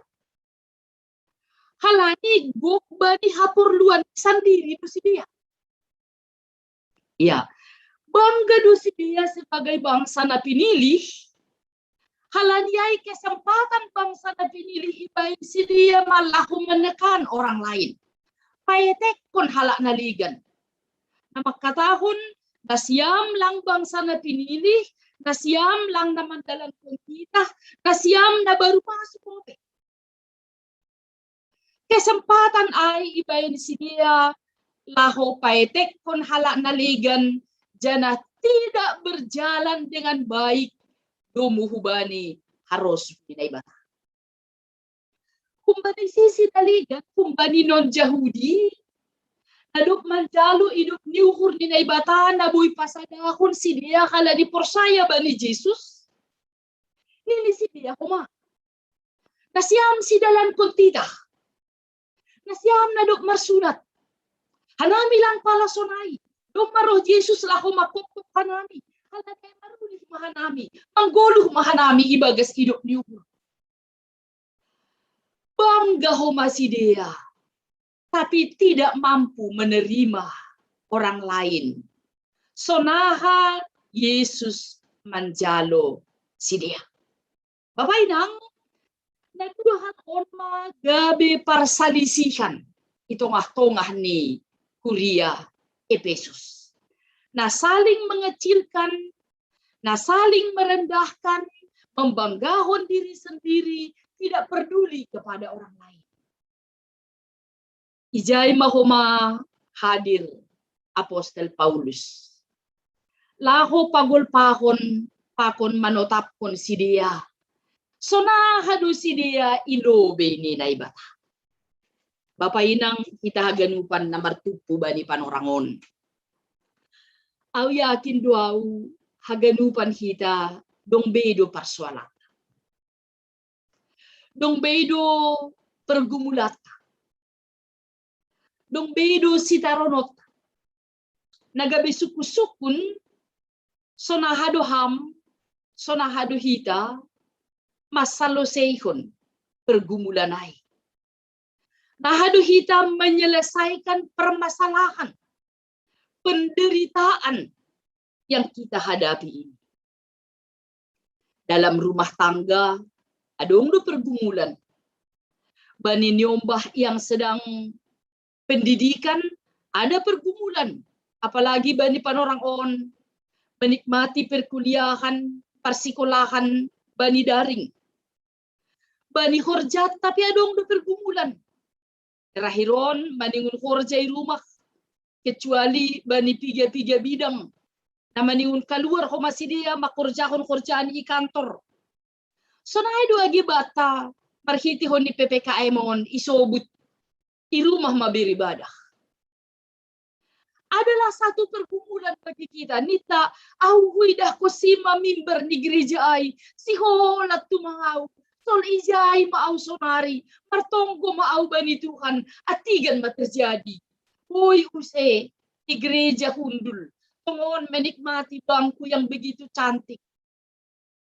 Halani bani hapurluan sendiri dosi dia. Ya. Bangga dosi dia sebagai bangsa na pinilih, halaniai kesempatan bangsa na pinilih ibain si dia malah menekan orang lain. Paetekon halak naligan. Nama katahun, nasiam lang bangsa na pinilih, nasiam lang naman dalam kita, nasiam na baru masuk kope. Kesempatan ay ibain si dia, laho paetekon halak naligan, jana tidak berjalan dengan baik, dumuhubani harus binaibata. Kumbani sisi naligan, kumbani non Yahudi, nadok manjalo hidup niuhur binaibata, nabuy pasadahon si dia kala di persaya bani Jesus. Nini si dia kuma. Nasiam si dalan kontita. Nasiam nadok marsunat. Hanami lang pala sonai. Domaroh Yesus laho makukuk hanami. Halagay marulih mahanami. Mangguluh mahanami ibagas hidup niyo. Bangga homasi dia. Tapi tidak mampu menerima orang lain. Sonaha Yesus manjalo si dia. Bapak inang, nadudahan orma gabe parsalisihan. Itongah-tongah ni kuria Efesus. Nah, saling mengecilkan, nah saling merendahkan, membanggahon diri sendiri, tidak peduli kepada orang lain. Ijai mahoma hadir Apostel Paulus. Laho pagol pakon manotapkon si dia. Sonahado si dia ilobe ni naibata. Bapak inang kita haganupan na martupu bani panorangon. Au yakin doau haganupan kita dong bedo persoalan. Dong bedo pergumulat. Dong bedo sitaronot. Nagabe suku-sukun sonahado ham, sonahado hita, masalo seihon pergumulanay. Nahadu kita menyelesaikan permasalahan, penderitaan yang kita hadapi ini. Dalam rumah tangga, ada pergumulan. Bani nyombah yang sedang pendidikan, ada pergumulan. Apalagi bani panorang on, menikmati perkuliahan, persekolahan, bani daring. Bani horjat, tapi ada pergumulan. Terakhir maningun horjai rumah, kecuali bani piga-piga bidang. Na maningun keluar ko masih dia makurjahon-kurjaan i kantor. So na do agi bata, marhiti hon ni PPKM mon isobut i rumah mabiribadah. Adalah satu pergumulan bagi kita. Nita, dah ko sima mimbar ni gereja ai, si holat tumangau. Sol ijai maau sonari, martonggo maau bani Tuhan, atigan terjadi. Hoy use, di gereja hundul, tungon menikmati bangku yang begitu cantik.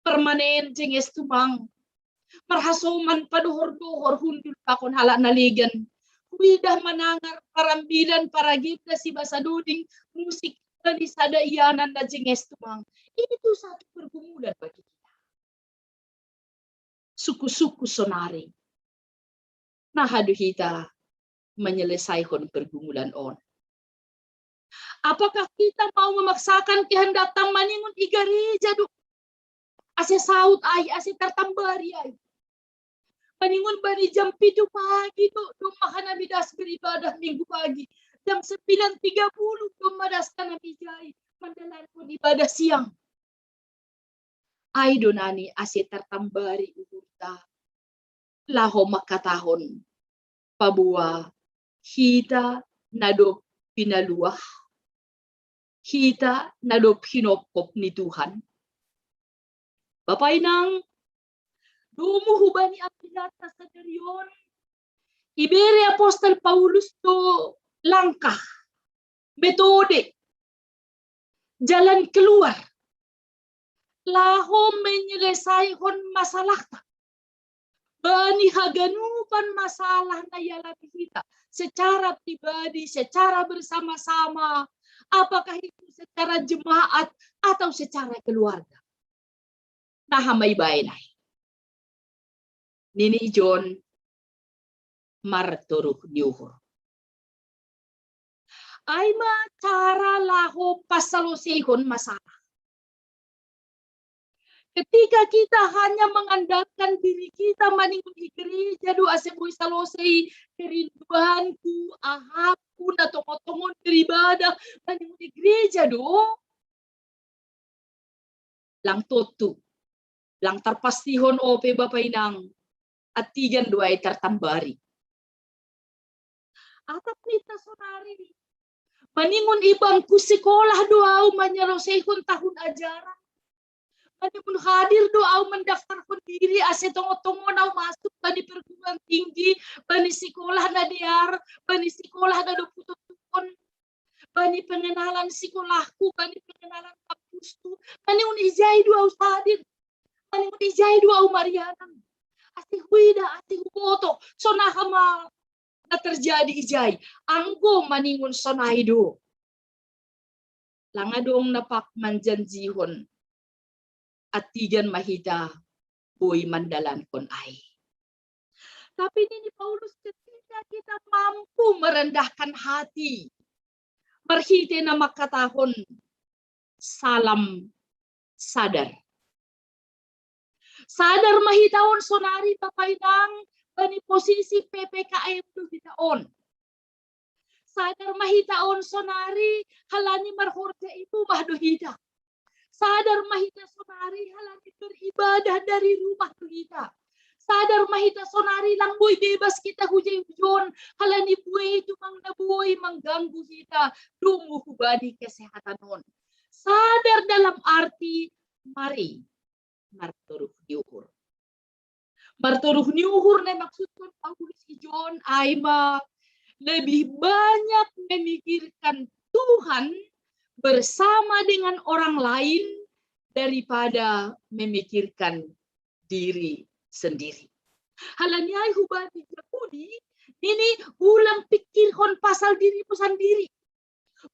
Permanen jenges tumang, marhasoman paduhor-duhor hundul pakon halak naligan. Widah manangar parambilan paragita si basa duding, musik dari sada iyanan na jenges tumang. Itu satu pergumulan bagi kita. Suku-suku sonari. Nah, kita menyelesaikan pergumulan on. Apakah kita mau memaksakan kehendak maningun i gereja du? Ase saut ai, ase tertambari ai. Maningun bani jam 7 pagi tu, makan bidas beribadah minggu pagi. Jam 9.30 madas kami jai, mandalan pun ibadah siang. Ay donani ase tertambari urta laho makatahon pabua hita nadop pinaluah, hita nadop hinopkop ni Tuhan. Bapak inang dumuhubani apilata sa derion iberi apostol Paulus to langkah metode jalan keluar laho menyelesaikan masalah. Bani haganupan masalah na yalabi kita secara pribadi, secara bersama-sama, apakah itu secara jemaat atau secara keluarga. Nah, may bainay. Nini John marturuh niuhor. Ay cara laho pasalosihon masalah. Ketika kita hanya mengandalkan diri kita maningun di gereja doa sebuah salosei kerinduanku, ahapku, na tongon-tongon beribadah maningun di gereja do. Lang totu, lang terpastihon ope Bapak Inang, atigan doa tertambari. Atap nita sonari, maningun ibangku sekolah doa menyelesaikan tahun ajaran. Bani pun hadir doa mendaftarkan diri ase tongo-tongo na masuk bani perguruan tinggi, bani sekolah na diar, bani sekolah na doputupun, bani pengenalan sekolahku, bani pengenalan kampusku, bani unijai doa hadir, bani unijai doa Marianang, ase huida, ase huboto, sonahama na terjadi ijai, anggo maningun sonaido, langadong napak manjanjihon, atigan mahita boy mandalan kon ay. Tapi ini Paulus ketika kita mampu merendahkan hati, marhite na makatahon salam sadar. Sadar mahitaon sonari Bapak Inang bani posisi PPKM tu hitaon. Sadar mahitaon sonari halani marhorja itu mahduhita. Sadar mahita sonari halani beribadah dari rumah kita. Sadar mahita sonari lang boy bebas kita hujan halani buhay itu mang nabuhay mengganggu kita dumuhubani kesehatan non. Sadar dalam arti mari marturuh niuhur. Marturuh niuhur na maksudkan Paulus ijon ay lebih banyak memikirkan Tuhan bersama dengan orang lain daripada memikirkan diri sendiri. Halanya hubani Yahudi Ini ulang pikirkan pasal dirimu sendiri.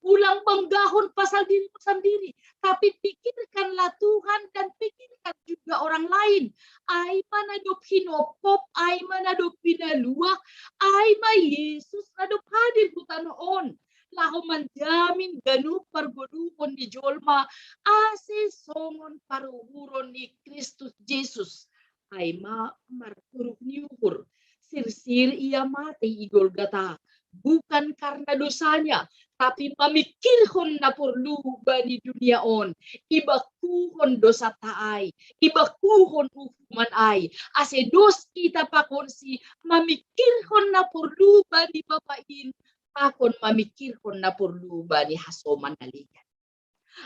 Ulang banggahon pasal dirimu sendiri. Tapi pikirkanlah Tuhan dan pikirkan juga orang lain. Ay manadop hinopop, ay manadop pinaluak, ay ma Yesus nadop hadir kutanoon. Laho manjamin ganu pargodukon ni Jolma, ase songon paruhuron ni Kristus Jesus. Ay ma markuruk niukur. Sirsir ia mati igolgata. Bukan karena dosanya, tapi mamikirhon na perlu bani dunia on. Ibakuhon dosa taay. Ibakuhon hukuman ay. Ase dos kita pakonsi, mamikirhon na perlu bani bapain. Pakon mamikirhon na perlu bani hasoman nalikan.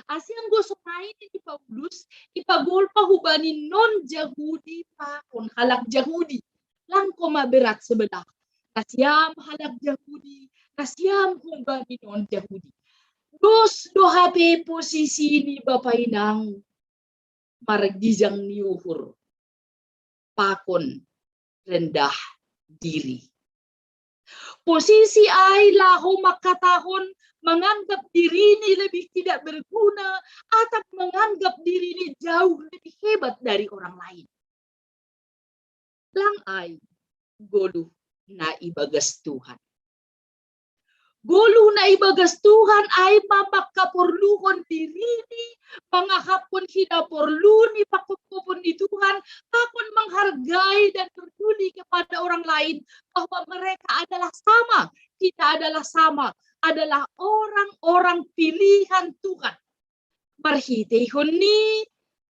Ase ang gusto kain ni Paulus, ipagolpa hubani non-Jahudi pakon halak Jahudi. Lang ko maberat sebelah. Nasyam halak Yahudi, nasyam hubani non-Yahudi. Dos dohape posisi ni bapainang margizang niuhur. Pakon rendah diri. Posisi ay laho makatahon menganggap diri ini lebih tidak berguna atau menganggap diri ini jauh lebih hebat dari orang lain. Lang ay goluh na ibagas Tuhan. Gulu na ibagas Tuhan ay mapakaporluhon dirini, mangahapon hinaporlu ni pakupupon ni Tuhan, takon menghargai dan peduli kepada orang lain bahwa mereka adalah sama, kita adalah sama, adalah orang-orang pilihan Tuhan. Marhitehon ni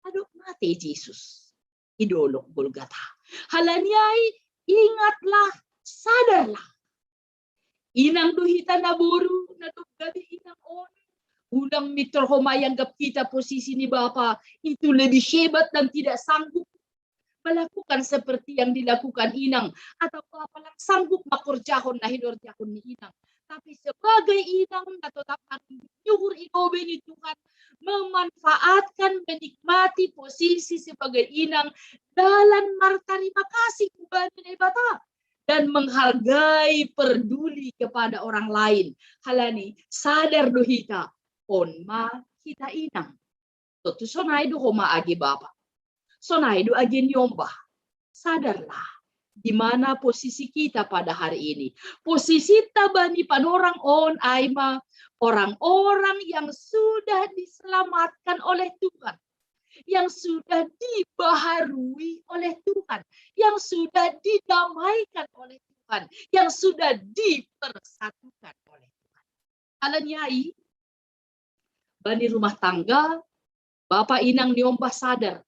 adok mati Yesus, idolok Golgata. Halanyay, ingatlah, sadarlah. Inang duhita na boru, na gabi inang on. Unang mitorhomayanggap kita posisi ni Bapa, itu lebih hebat dan tidak sanggup melakukan seperti yang dilakukan inang. Atau Bapa lang sanggup makurjahon na hinurjahon ni inang. Tapi sebagai inang na tetap nyuhur ikobe ni Tuhan, memanfaatkan, menikmati posisi sebagai inang dalam martarima kasih kubani ni Bapa. Dan menghargai, peduli kepada orang lain. Halani, sadar dohita, on ma kita inang. Totu sonay do homa agi Bapa. Sonay do agi nyombah. Sadarlah, di mana posisi kita pada hari ini. Posisi tabani panorang on aima, orang-orang yang sudah diselamatkan oleh Tuhan. Yang sudah dibaharui oleh Tuhan, yang sudah didamaikan oleh Tuhan, yang sudah dipersatukan oleh Tuhan. Alanyai, bani rumah tangga, Bapak Inang Niombah sadar,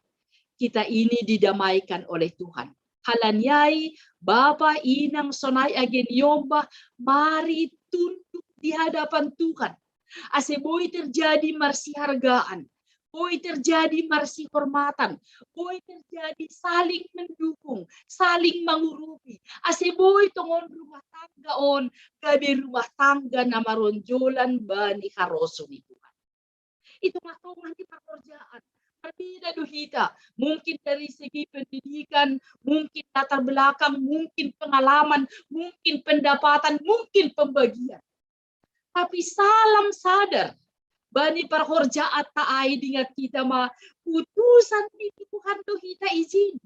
kita ini didamaikan oleh Tuhan. Halanyai, Bapak Inang Sonay Agen Niombah, mari tunduk di hadapan Tuhan. Aseboy terjadi marsi hargaan. Boy terjadi marsi hormatan, boy terjadi saling mendukung, saling mengurupi. Ase boy tongon rumah tangga on, gabi rumah tangga na maronjolan bani karoso ni Tuhan. Itu matongan di pekerjaan. Berbeda duhita, mungkin dari segi pendidikan, mungkin latar belakang, mungkin pengalaman, mungkin pendapatan, mungkin pembagian. Tapi salam sadar, bani perhorjaat taay dingat kita ma putusan ni Tuhan do kita izin.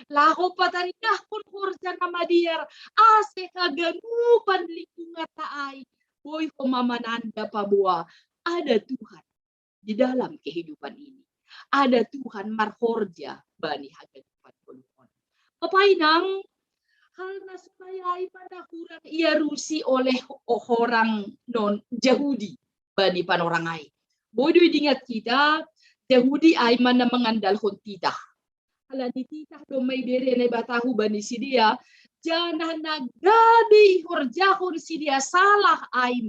Laho patarinah pun horja nama diar ase kaganupan lingkungan taay. Boy kumamananda pabua ada Tuhan di dalam kehidupan ini. Ada Tuhan marhorja bani haganupan puluhan. Papainang hal na supaya padahuran ia rusi oleh orang non Yahudi. Bani panorangai. Bodoh diingat kita, Yahudi ay mana mengandalkan titah. Halani titah do may bere na batahu bani sidia, janah nagabi horjahon sidia salah ay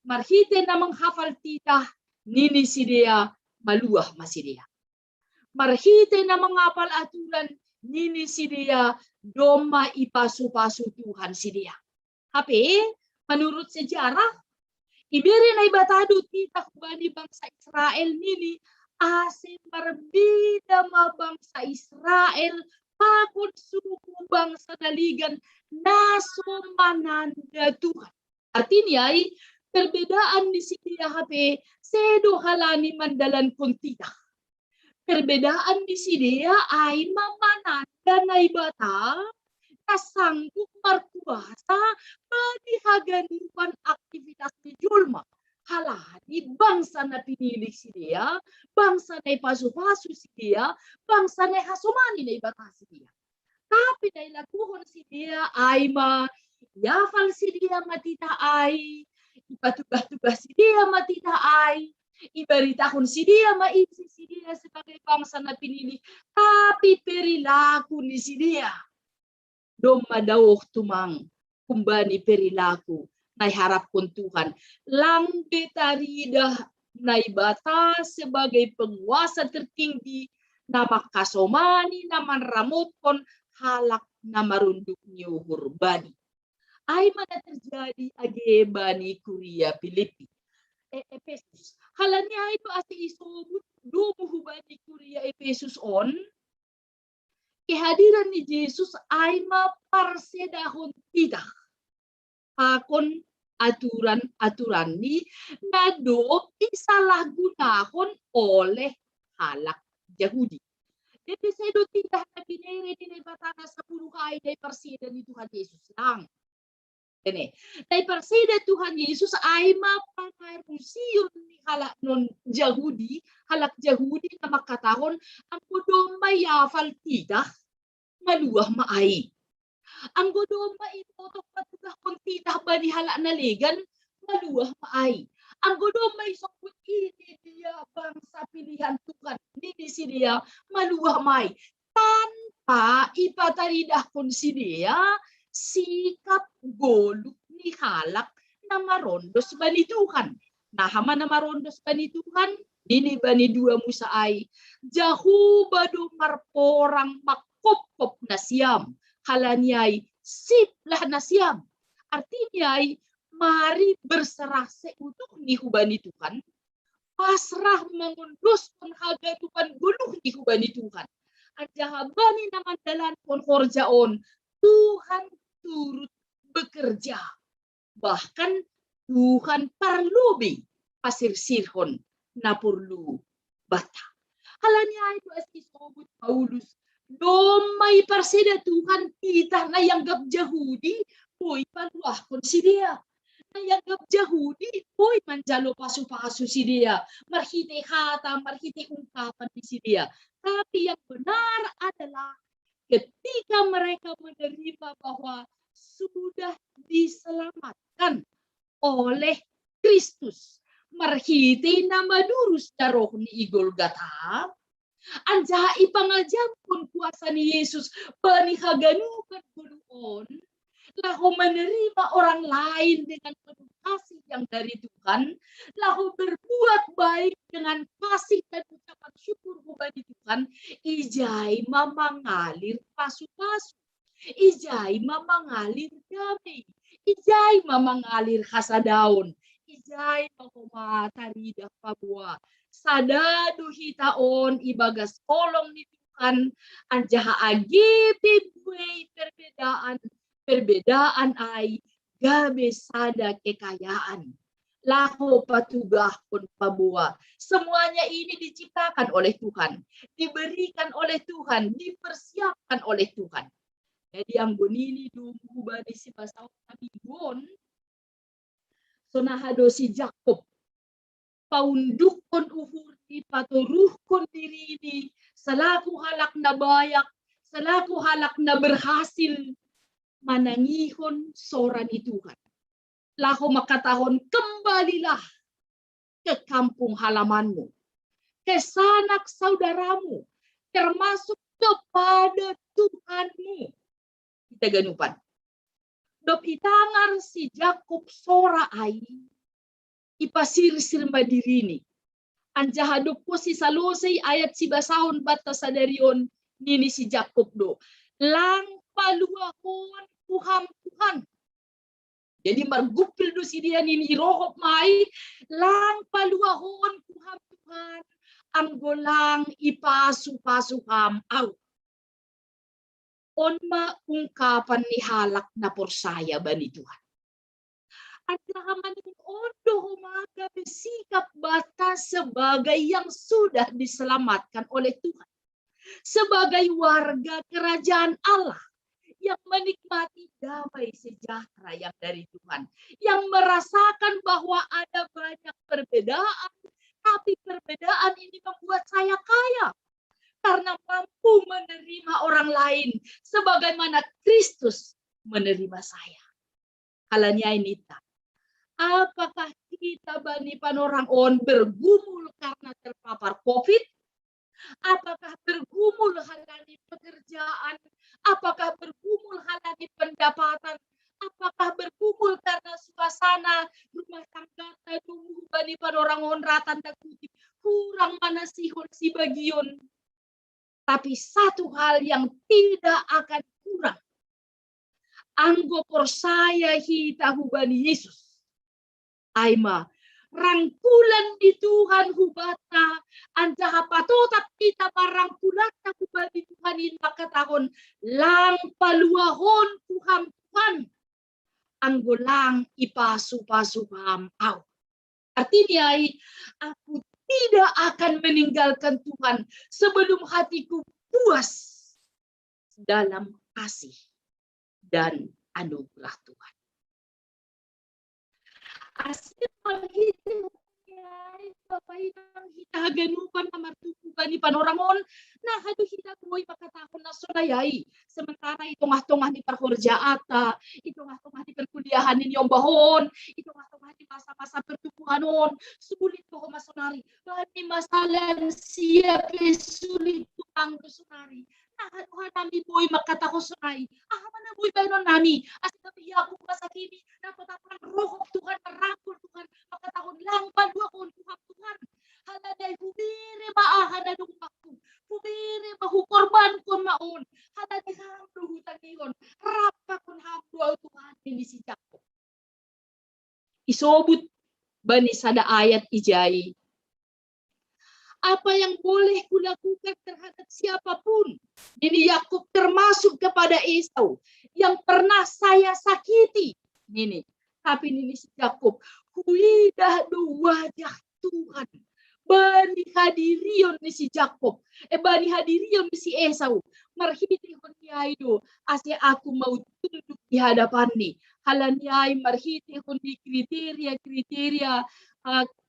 marhite na menghafal titah, nini sidia maluah masidia. Marhite na menghafal aturan, nini sidia doma ipasu-pasu Tuhan sidia. Tapi menurut sejarah, iberi na ibatado tita bani bangsa Israel nini ase berbeda ma bangsa Israel Pakon suku bangsa naligan naso mananda Tuhan. Artinya ay perbedaan di sini HP sedo halani mandalan kuntita. Perbedaan di sini ay mamananda na ibata kasanggup merkuasa bagi haganupan aktivitas di Julma. Halani bangsa na pinili si dia, bangsa na ipasu-pasu si dia, bangsa na hasumani na ibatasi dia. Tapi na ilakuhon si dia ay yafal si dia matita ay, ipatugah-tugah si dia matita ay, ibaritahon si dia, maisi si dia sebagai bangsa na pinili, tapi perilaku ni si dia. Doma dawok tumang kumbani perilaku na harap pun Tuhan. Lambe tarida na ibata sebagai penguasa tertinggi na makasomani na manramotpon halak na marunduk nyuhur bani. Ay mana terjadi age bani Kuria Filipi. Efesus. Halanya itu ati isobut dumuhu bani Kuria Efesus on. Kehadiran ni Yesus ay maparsedahon kita. Pakon aturan-aturan ni na do isalahgunahon oleh halak Yahudi. Jadi saya do tidak na pinere ni batana 10 ay day parsida ni Tuhan Yesus lang. Ini, day parsida Tuhan Yesus ay mapangarusiyon ni halak non Yahudi, halak Yahudi na makatahon ang kodong mayafal tidak maluah maay. Ang godong maipotok patugah kung titah ba ni hala na ligan, maluah maay. Ang godong may sokot ini dia bangsa pilihan Tuhan, ini si dia maluah maay. Tanpa ipataridah kung si dia, sikap goluk ni halak na marondos ba ni Tuhan. Nahama na marondos ba ni Tuhan, dini ba ni dua musaay, jahu bado marporang makopkop na siyam. Halanyai siplah na siyam. Artinya mari berserah seutuh ni hubani Tuhan. Pasrah mengundus penghagadupan guluh ni hubani Tuhan. Ajahabani naman dalan pon horjaon. Tuhan turut bekerja. Bahkan Tuhan parlubi pasir sirhon na perlu bata. Halanya itu asisobut Paulus. Domay parsida Tuhan kita na yanggap Yahudi, boy paluah kon si dia. Na yanggap Yahudi, boy manjalo pasu-pasu si dia. Marhite hata, marhite ungkapan di si dia. Tapi yang benar adalah ketika mereka menerima bahwa sudah diselamatkan oleh Kristus. Marhite nama durus daroh ni Golgota. Anja ipangajam pun kuasa ni Yesus panihaganukan puluon lahu menerima orang lain dengan penuh kasih yang dari Tuhan, lahu berbuat baik dengan kasih dan ucapan syukur kepada Tuhan, ijai memangalir pasu-pasu, ijai memangalir damai, ijai memangalir hasadaun, ijai mahumataridah pabua. Sadadu hitaon ibagas kolong ni Tuhan anjaha agipin buay perbedaan ay gabe sada kekayaan laho patugah pun pabua. Semuanya ini diciptakan oleh Tuhan, diberikan oleh Tuhan, dipersiapkan oleh Tuhan. Jadi ang bunini dumbu bani si basaw kabibon sonahado si Jacob paundukon uhurti paturuhkon diri ini selaku halak na bayak, selaku halak na berhasil manangihon soran ni Tuhan. Lahu makatahon kembalilah ke kampung halamanmu, ke sanak saudaramu, termasuk kepada Tuhanmu. Kita ganupan. Dop itangar si Jacob sora ai ipasirsir madirini. Anjahadok po si Salosay ayat si basahon bata sa darion nini si Jacob do. Lang paluahon kuham Tuhan. Jadi margupil do si dia nini rohop mai. Lang paluahon kuham Tuhan. Ang golang ipasu-pasuham out. onma ungkapan ni halak na porsaya bani Tuhan. At laman ondo humaga bersikap batas sebagai yang sudah diselamatkan oleh Tuhan. Sebagai warga kerajaan Allah yang menikmati damai sejahtera yang dari Tuhan. Yang merasakan bahwa ada banyak perbedaan, tapi perbedaan ini membuat saya kaya. Karena mampu menerima orang lain sebagaimana Kristus menerima saya. Kalanya ini tak. Apakah kita bani panorang on bergumul karena terpapar COVID? Apakah bergumul halani pekerjaan? Apakah bergumul halani pendapatan? Apakah bergumul karena suasana rumah tangga tadu bani panorang on ratan tak kutip kurang mana sihon si bagion? Tapi satu hal yang tidak akan kurang. Anggo persaya kita hubani Yesus. Aima, rangkulan di Tuhan hubata. Antaha patotap kita parangkulan hubani Tuhan ini maka tahun. Lang paluahon Tuhan. Anggo lang ipasu-pasu paham au. Artinya, aku tidak akan meninggalkan Tuhan sebelum hatiku puas dalam kasih dan anugerah Tuhan. Asli panghitin Bapak Inang hita ganupan na martuku bani panorangon na hadu hita kuy makatahon na sunayay. Sementara itong-tongah di perhorjaata, itong-tongah di perkuliahan ninyong bahon, itong-tongah di masa-masa pertukuhanon, sulit ko masonari. Bani masalan siya sulit tukang sunari. Nahaduhan nami boy makatahon sunay. Mana boy bayon nami. Asli kami ako masakini. Napatapan rohok Tuhan, merangkul Tuhan. Makatahon lang paluakon Tuhan. Haladay humiri maahan na nungmakku. Humiri mahukorban kon maon. Haladay hamdo hutang iyon. Rapa kon hamdo au Tuhan ini si Jakob. Isobut bani sada ayat ijai. Apa yang boleh kulakukan terhadap siapapun. Ini Yakub termasuk kepada Esau yang pernah saya sakiti. Ini, tapi ini si Yakub. Huidah wajah Tuhan. Bani hadirion ni si Jakob. Bani hadirion ni si Esau. Marhiti hunyai do. Ase aku mau tunduk di hadapan ni. Halanyai marhiti hundi kriteria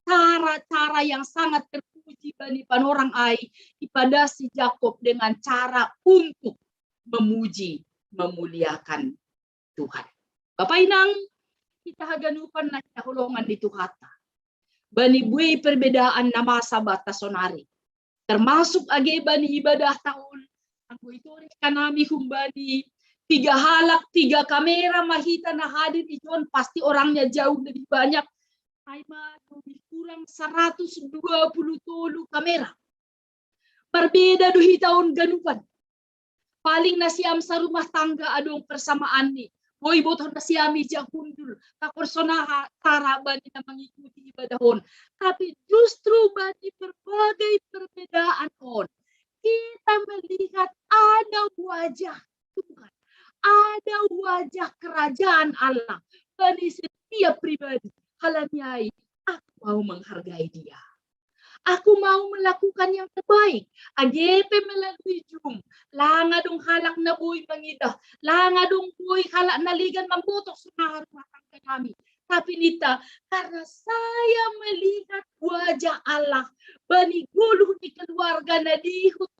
cara-cara yang sangat terpuji bani panorang ai ipada si Jakob dengan cara untuk memuji, memuliakan Tuhan. Bapak Inang, kita haganupan na kahulungan di Tuhata. Bani buay perbedaan na masa batasonari. Termasuk age bani ibadah tahun. Ang ito rin kanami humbani 3 halak, 3 kamera mahita na hadir ijon pasti orangnya jauh lebih banyak. Ay lebih kurang 120 kamera. Berbeda duhi tahun ganupan. Paling nasiam sa rumah tangga adong persamaan ni. Boy boton nasiami jahundul. Kapersona tara bani na mengikuti ibadahon. Tapi justru bani berbagai perbedaan on. Kita melihat ada wajah Tuhan. Ada wajah kerajaan Allah. Bani setiap pribadi. Halanyai, aku mau menghargai dia. Aku mau melakukan yang terbaik. AGP melalui Zoom. Langa dong halak na buhay pangidah. Langa dong buhay halak na ligan mambotok sunahan rumah tangga kami. Tapi Nita, karena saya melihat wajah Allah. Bani guluh di keluarga na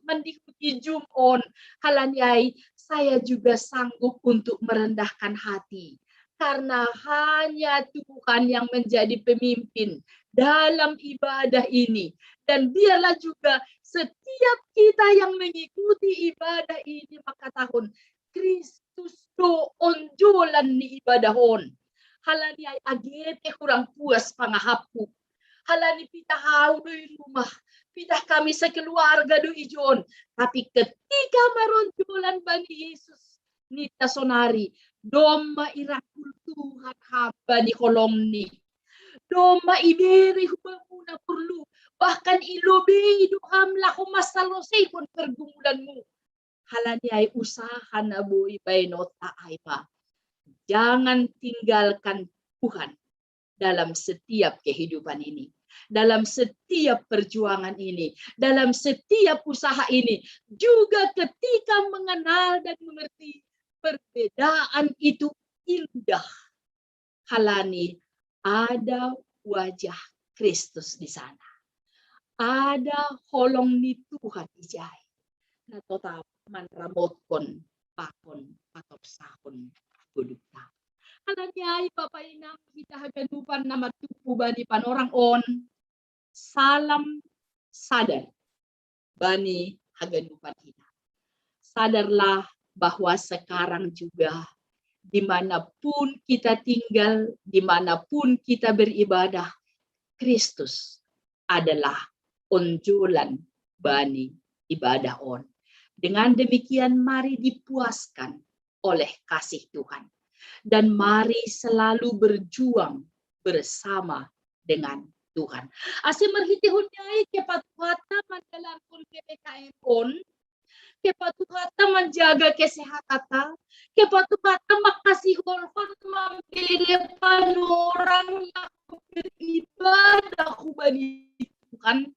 mendihut di Zoom on. Halanyai, saya juga sanggup untuk merendahkan hati. Karena hanya Tuhan yang menjadi pemimpin dalam ibadah ini. Dan dialah juga setiap kita yang mengikuti ibadah ini maka tahun Kristus do onjolan ni ibadahon. Halani ay agete kurang puas pangahapku. Halani pita hau do rumah. Pitah kami sekeluarga do ijon. Tapi ketika maronjolan bani Yesus nita sonari. Doma irakul Tuhan hamba ni kolom ni. Doma iberi hubamuna perlu. Bahkan ilobe doham lahu masalosay pun pergumulanmu. halaniai usaha na boy bainot aaipa. Jangan tinggalkan Tuhan dalam setiap kehidupan ini, dalam setiap perjuangan ini, dalam setiap usaha ini, juga ketika mengenal dan mengerti perbedaan itu indah. Halani ada wajah Kristus di sana. Ada holong ni Tuhan ijai. Na total manramotkon pakon atop sakon budukta. Halanyai Bapak Inang kita haganupan nama tupu bani panorang on. Salam sadar bani haganupan kita. Sadarlah bahwa sekarang juga dimanapun kita tinggal, dimanapun kita beribadah, Kristus adalah onjolan bani ibadah on. Dengan demikian mari dipuaskan oleh kasih Tuhan. Dan mari selalu berjuang bersama dengan Tuhan. Asyik merhitihunnyai kepatuhata mandalangkun PPKM on, kepatuhata menjaga kesehatan, kepatuhata makasih hormat membedepan orang yang beribadah bani Tuhan.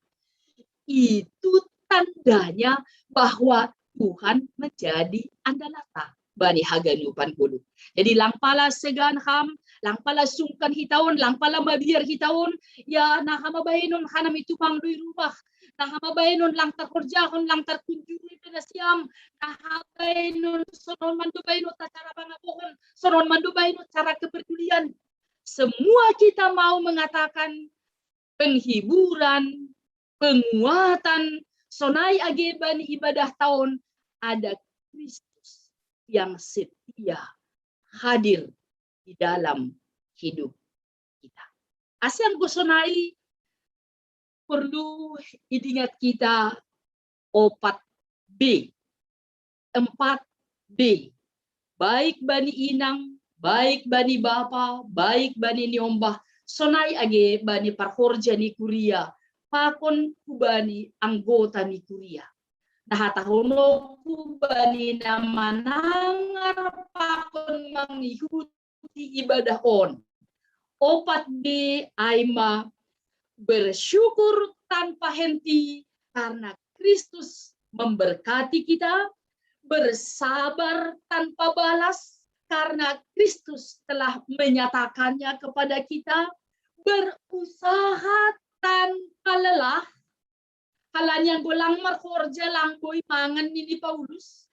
Itu tandanya bahwa Tuhan menjadi andalata bani haganupan kudu. Jadi langpala segan ham, langpala sungkan hitaun, langpala mabiar hitaun, ya nahama bainun hanam itu mangdui rumah, nahama bainun lang terkorjahon, lang terkunjungi penasiam, nahama bainun sonon mandu bainun cara pangapohon, sonon mandu bainun cara kepedulian. Semua kita mau mengatakan penghiburan, penguatan, sonai age bani ibadah tahun, ada Kristus yang setia hadir di dalam hidup kita. Asyang kusonai perlu diingat kita 4B. 4B. Baik bani inang, baik bani bapa, baik bani niombah, sonai age bani parhorja ni kuria, pakon kubani anggota ni kuria. Nahatahono kubani na manangar pakon mengikuti ibadah on. 4B aima bersyukur tanpa henti karena Kristus memberkati kita, bersabar tanpa balas karena Kristus telah menyatakannya kepada kita, berusaha tanpa lelah. Halanya golang marhorja lang boy mangan ni Paulus.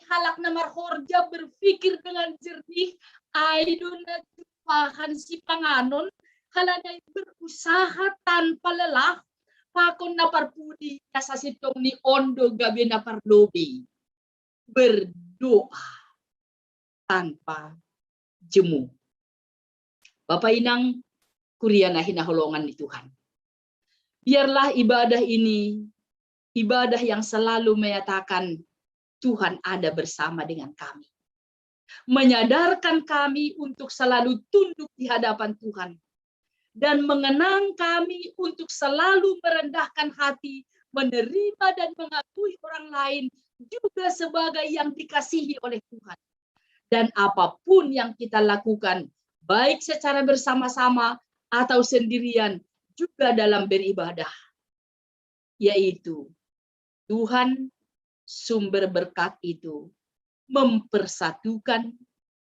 Halak na marhorja berpikir dengan jernih. Aidon na tupahan si panganon. Halanya berusaha tanpa lelah. Pakon na parpudi nasa sitong ni ondo gabi na parlobi. Berdoa tanpa jemu. Bapak Inang, kuria na hinaholongan ni Tuhan. Biarlah ibadah ini, ibadah yang selalu menyatakan Tuhan ada bersama dengan kami. Menyadarkan kami untuk selalu tunduk di hadapan Tuhan. Dan mengenang kami untuk selalu merendahkan hati, menerima dan mengakui orang lain juga sebagai yang dikasihi oleh Tuhan. Dan apapun yang kita lakukan, baik secara bersama-sama atau sendirian, juga dalam beribadah, yaitu Tuhan sumber berkat itu mempersatukan,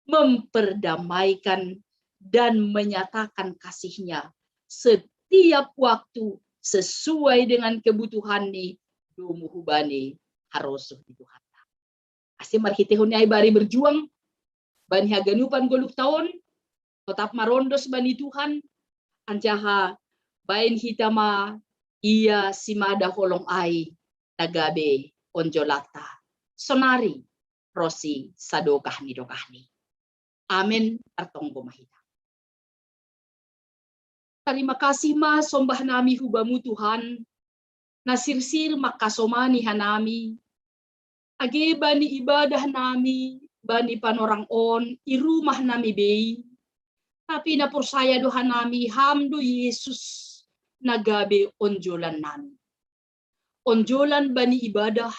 memperdamaikan, dan menyatakan kasih-Nya setiap waktu sesuai dengan kebutuhan ni dumuhubani harosuh di Tuhan. Asyik marhitehunnya bari berjuang, bani haganupan goluk tahun, tetap marondos bani Tuhan, anjaha bain hitama ia simada holong ai tagabe onjolata sonari rosi sadokah ni dokahni. Amin artong gomahita. Terima kasih ma sombah nami hubamu Tuhan. Nasirsir makasomani hanami. Age bani ibadah nami, bani panorang on, irumah nami bei. Tapi napur saya doha nami hamdu Yesus nagabe onjolan nami. Onjolan bani ibadah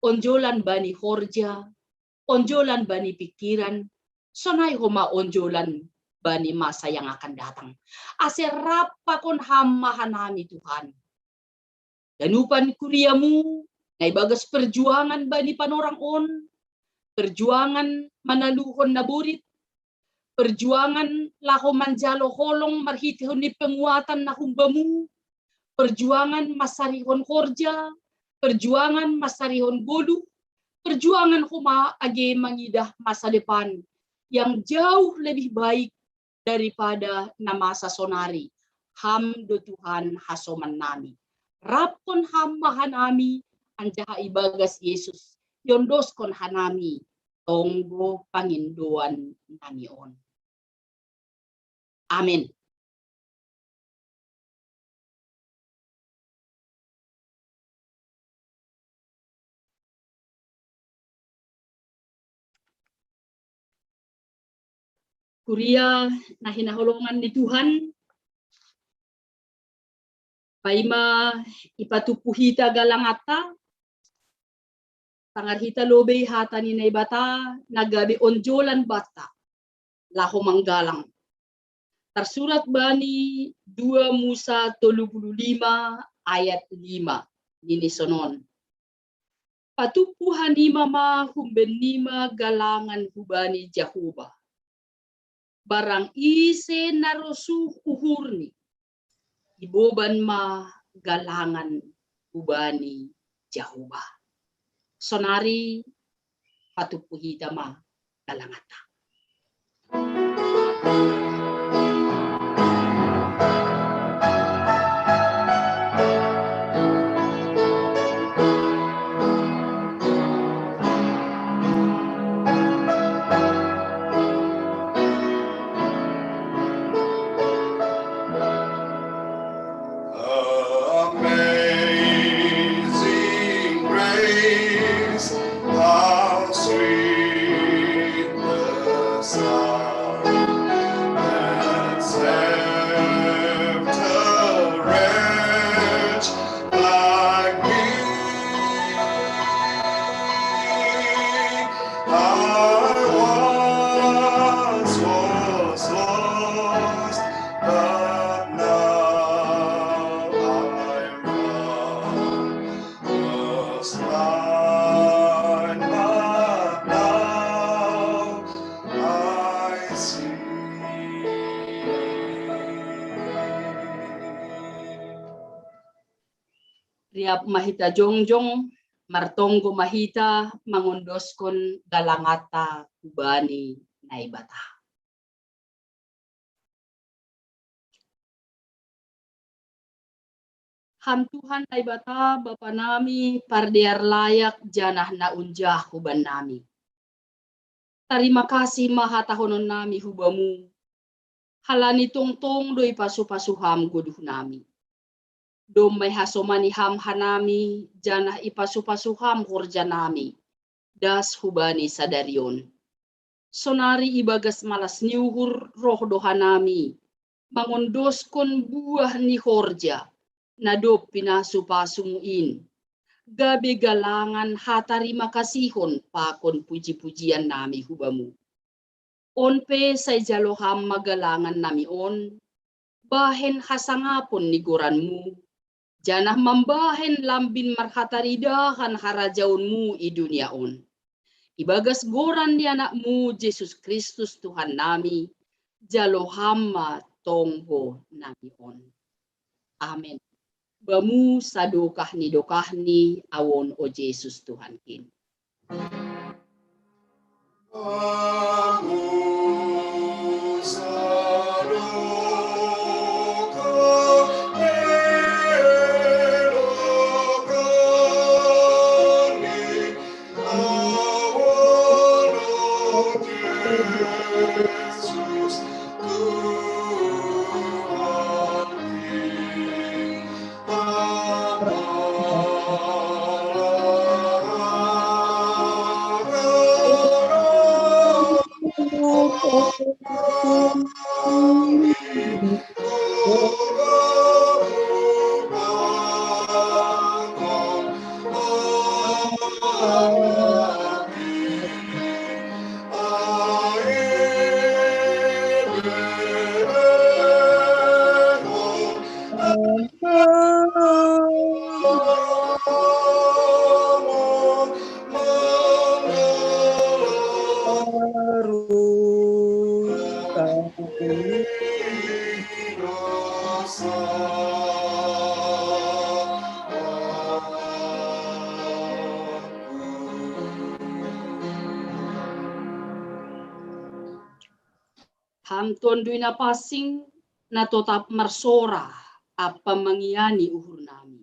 onjolan bani horja, onjolan bani pikiran, sonai homa onjolan bani masa yang akan datang. Aserapa kon hamahanami Tuhan. Danupan kuriamu, na ibagas perjuangan bani panorang on, perjuangan manaluhon na burit, perjuangan laho manjalo holong marhitihon ni penguatan na humbamu, perjuangan masarihon korja, perjuangan masarihon golu, perjuangan huma age mangidah masa depan yang jauh lebih baik daripada na masa sonari. Hamdo Tuhan hasoman nami. Rapon hamma hanami anjaha ibagas Yesus. Yondos kon hanami tonggo panginduan nanion. Amin. Kuria na hinaholongan ni Tuhan, paima ipatupuhita galangata, tangarhita lobe hata ni naibata, nagabi onjolan bata, laho manggalang. Tersurat bani 2 Musa 35 ayat 5, nini sonon. Patupuhan nima ma humbenima galangan hubani Jehovah. Barang ise narosuh uhurni, iboban ma galangan ubani Jehovah. Sonari patupuhita ma galangata. Amazing grace, how sweet the sound that saved a wretch like me. I once was lost, but now I'm found. Was blind, but now I see. Riap mahita jongjong, martonggo mahita, mangondoskon galangata ubani naibata. Ham Tuhan naibata Bapa nami, pardear layak janah na unjah huban nami. Terima kasih maha tahonon nami hubamu, halani tongtong doi pasu-pasuham goduh nami. Domay hasomani ham hanami, janah ipasuh-pasuham horja nami, das hubani sadarion. Sonari ibagas malas niuhur roh dohanami, mangondoskon buah ni horja, nadop pinasuh-pasumuin. Gabe galangan hatarima kasihon pakon puji-pujian nami hubamu. Onpe say jaloham magalangan nami on, bahen hasangapon ni goranmu, janah mambahen lambin marhataridahan harajaunmu i dunia on. Ibagas goran di anakmu Yesus Kristus Tuhan nami, jalohama tonggo nami on. Amin. Bamu sadokah ni awon o Yesus Tuhan kin. Ham tondui na pasing na tetap marsora apa mengiani uhur nami.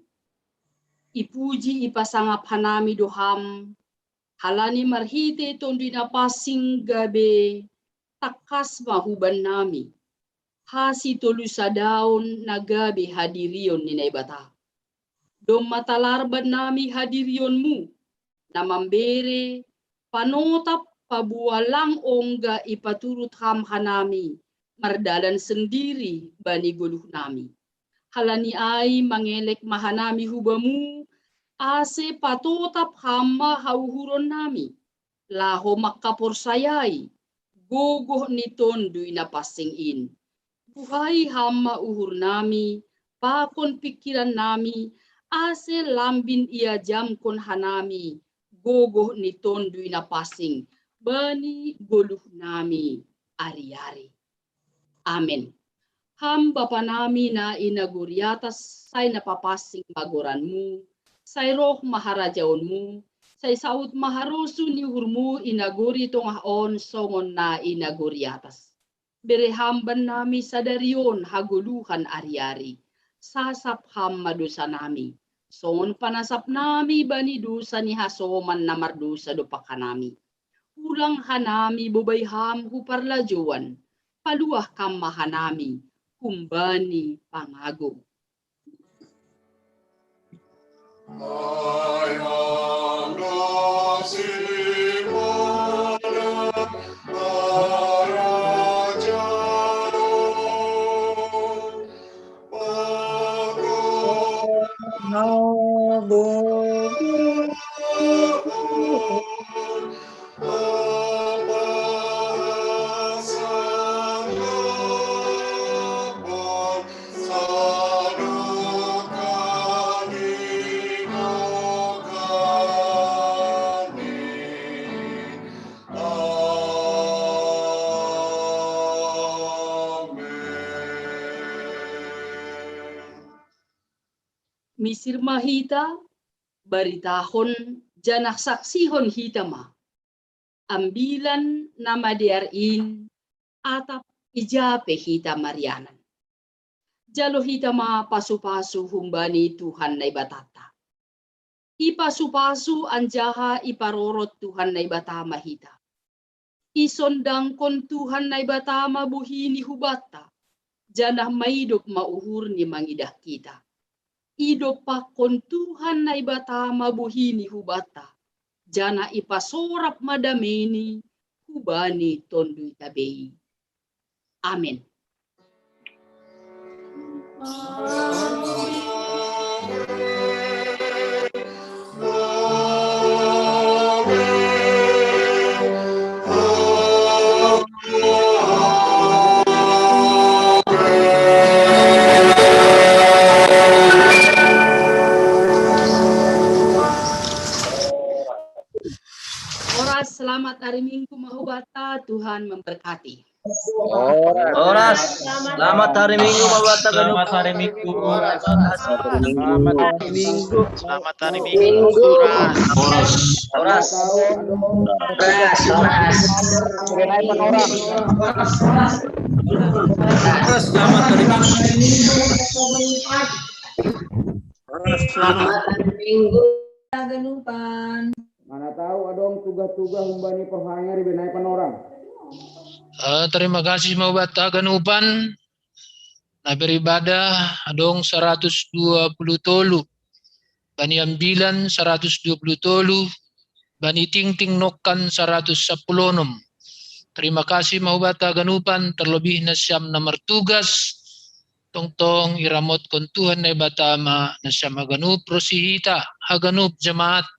Ipuji ipasangap hanami doham halani marhite tondui na pasing gabe takas mahuban nami. Hasi tolu sa daun na gabe hadirion ni naibata. Dom matalarban nami hadirionmu na mambere panotap pabualang ongga ipaturut ham hanami mardalan sendiri bani guluh nami. Halani ay mangelek mahanami hubamu ase patotap hama hauhuron nami. Laho makaporsayai gogoh ni tondui na pasingin. Buhay hama uhur nami, pakon pikiran nami, ase lambin ia jam kon hanami, gogoh ni tondui na pasing, bani goluh nami ari-ari. Amen. Ham bapa nami na inaguriatas say napapasing magoranmu, say roh maharajaonmu, say saud maharusu ni uhurmu inaguri tongahon songon na inaguriatas. Berehamban nami sadarion haguluhan ari-ari. Sasap ham madusa nami. Songon panasap nami bani dusa ni hasoman na mardusa dopaka nami. Ulang hanami bubay ham huparlajuan. Paluah kam mahanami. Kumbani pangago. I am not Misir mahita, baritahon, janak saksihon hitama. Ambilan nama diarin, atap ijape hita marianan. Jalo hitama pasu-pasu humbani Tuhan na ibatata. Ipasu-pasu anjaha iparorot Tuhan na ibatama hita. Isondang kon Tuhan na ibatama buhini hubata. Janah maidop mauhur ni mangidah kita. Idop kon Tuhan na ibatama buhini hubata. Jana ipasorap madameni hubani tondui tabei. Amen. Selamat hari Minggu mahubata, Tuhan memberkati. Oras, selamat hari Minggu mahubata. Selamat hari Minggu. Selamat hari Minggu. Selamat hari Minggu. Oras. Oras. Selamat hari Minggu. Selamat hari Minggu. Ganupan. Mana tahu adong tugas-tugas humbani perhanya di benaikan orang. Terima kasih mahubata ganupan. Na beribadah adong 120 tolu. Bani ambilan 120 tolu. Bani ting-ting nokan 110. Terima kasih mahubata ganupan terlebih na siyam na martugas. Tong-tong iramot kon Tuhan na ibatama na siyam haganup prosihita haganup jemaat.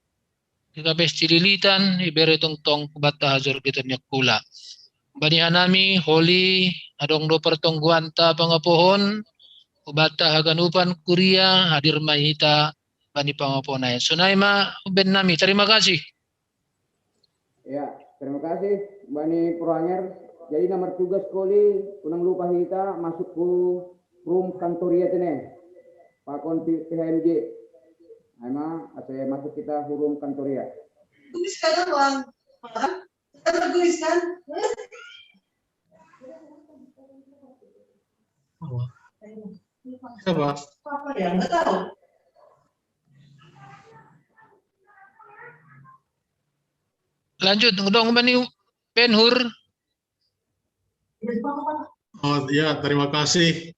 Ikabes cililitan ibere tong-tong kubata hazur kita nyakula. Bani hanami holi adong do pertongguanta pangapohon kubata haganupan kuria hadir mahita bani pangaponay. Sunaima ben nami terima kasih. Ya, terima kasih Bani Prohanger. Jadi nomor tugas koli unang lupa kita masuk ke room kantoria tene. Pakon PHMJ. Ama saya masuk kita hurung kantoria. Tulis kan uang. Tulis kan? Oh. Siapa? Lanjut dong Bani Ben-Hur. Oh ya, terima kasih.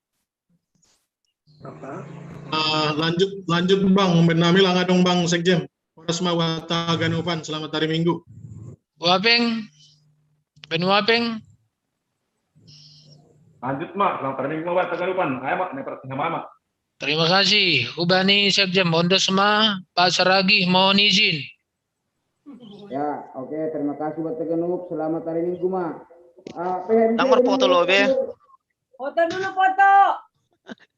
Lanjut Bang, Benami langga dong Bang Sekjen. Horas Mawata Ganupan, selamat hari Minggu. Wapeng. Ben Wapeng. Lanjut Mak, selamat hari Minggu Mak Tagalupan. Ayo Mak, sama Mak. Terima kasih. Ubani Sekjen Mondo Sema, Pak Saragi mohon izin. Ya, oke, terima kasih buat Tegenup. Selamat hari Minggu, Mak. PMJ Nomor foto lo, Be. Foto dulu, foto.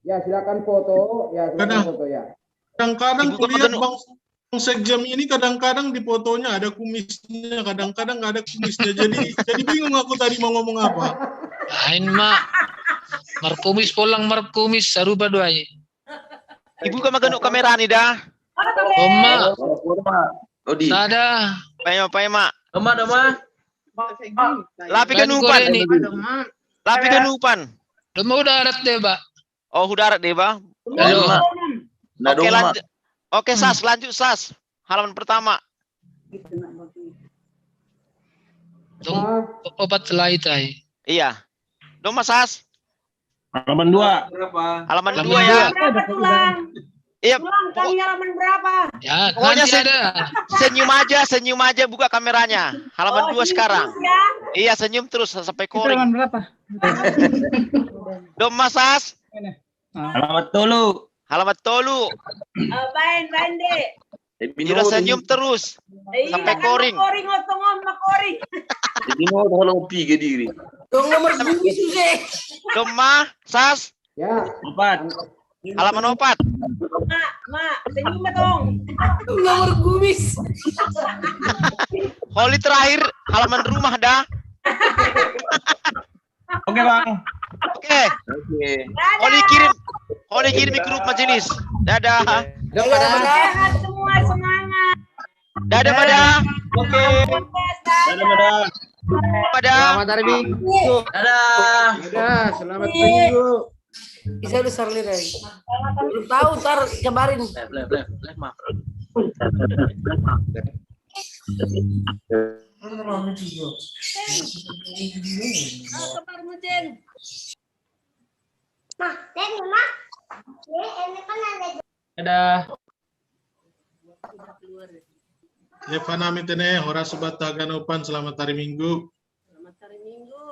Ya, silakan foto. Ya, silakan foto ya. Kadang-kadang Ibu kulihat Gubernur- Bang Sekjen ini kadang-kadang di fotonya ada kumisnya, kadang-kadang nggak ada kumisnya. Jadi bingung aku tadi mau ngomong apa. Lain mak. Markumis pulang markumis sarupa doanya. Ibu ka magano kamera ni da. Oma. Odi. Tada. Payo Mak. Doma. Lapi Ben ganupan. Koreni. Lapi ganupan. Doma udah adat deh, Pak. Oh, hudarat deh, Ba. Halo. Oke, lanjut. Oke, Sas, lanjut Sas. Halaman pertama. Dong obat selai tai. Iya. Dong Mas Sas. Halaman 2. Halaman Halaman 2 ya. Berapa tulang? Iya. Tulang kami halaman berapa? Ya, Pokoknya nanti ada. senyum aja buka kameranya. Halaman 2 sekarang. Ya. Iya, senyum terus sampai koring. berapa? Dong Mas Sas. Halaman tolu. Halaman tolu. Bain deh. Sudah senyum terus sampai koring. Koring otongom makoring. Dong Ma, Sas. Ya. 4. Halaman 4. Mak, senyum dong. Nomor gumis. Holy terakhir halaman rumah dah. Oke Bang. Oke. Holy kirim ke grup majelis. Dadah. Sehat semua, semangat. Dadah pada. Oke. Dadah. Pada. Selamat hari Minggu. Dadah. Dadah, selamat hari Minggu. Bisa lu sarli lagi. Belum tahu ntar kabarin. Maaf. Kabar Mujen. Dadah. Evan Amitene, Horas Subata Ganupan, selamat hari Minggu. Selamat hari Minggu.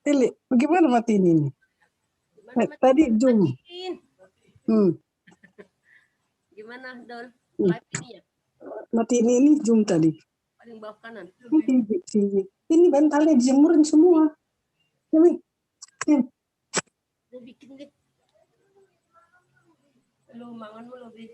Tili, bagaimana matiin ini? Tadi Zoom. Gimana, Dol? Hmm. Live ini ya? Matiin ini Zoom tadi. Paling bawah kanan. Sini. Ini bantalnya dijemurin semua. Ini. Udah bikin deh. Lu mangan lu lebih.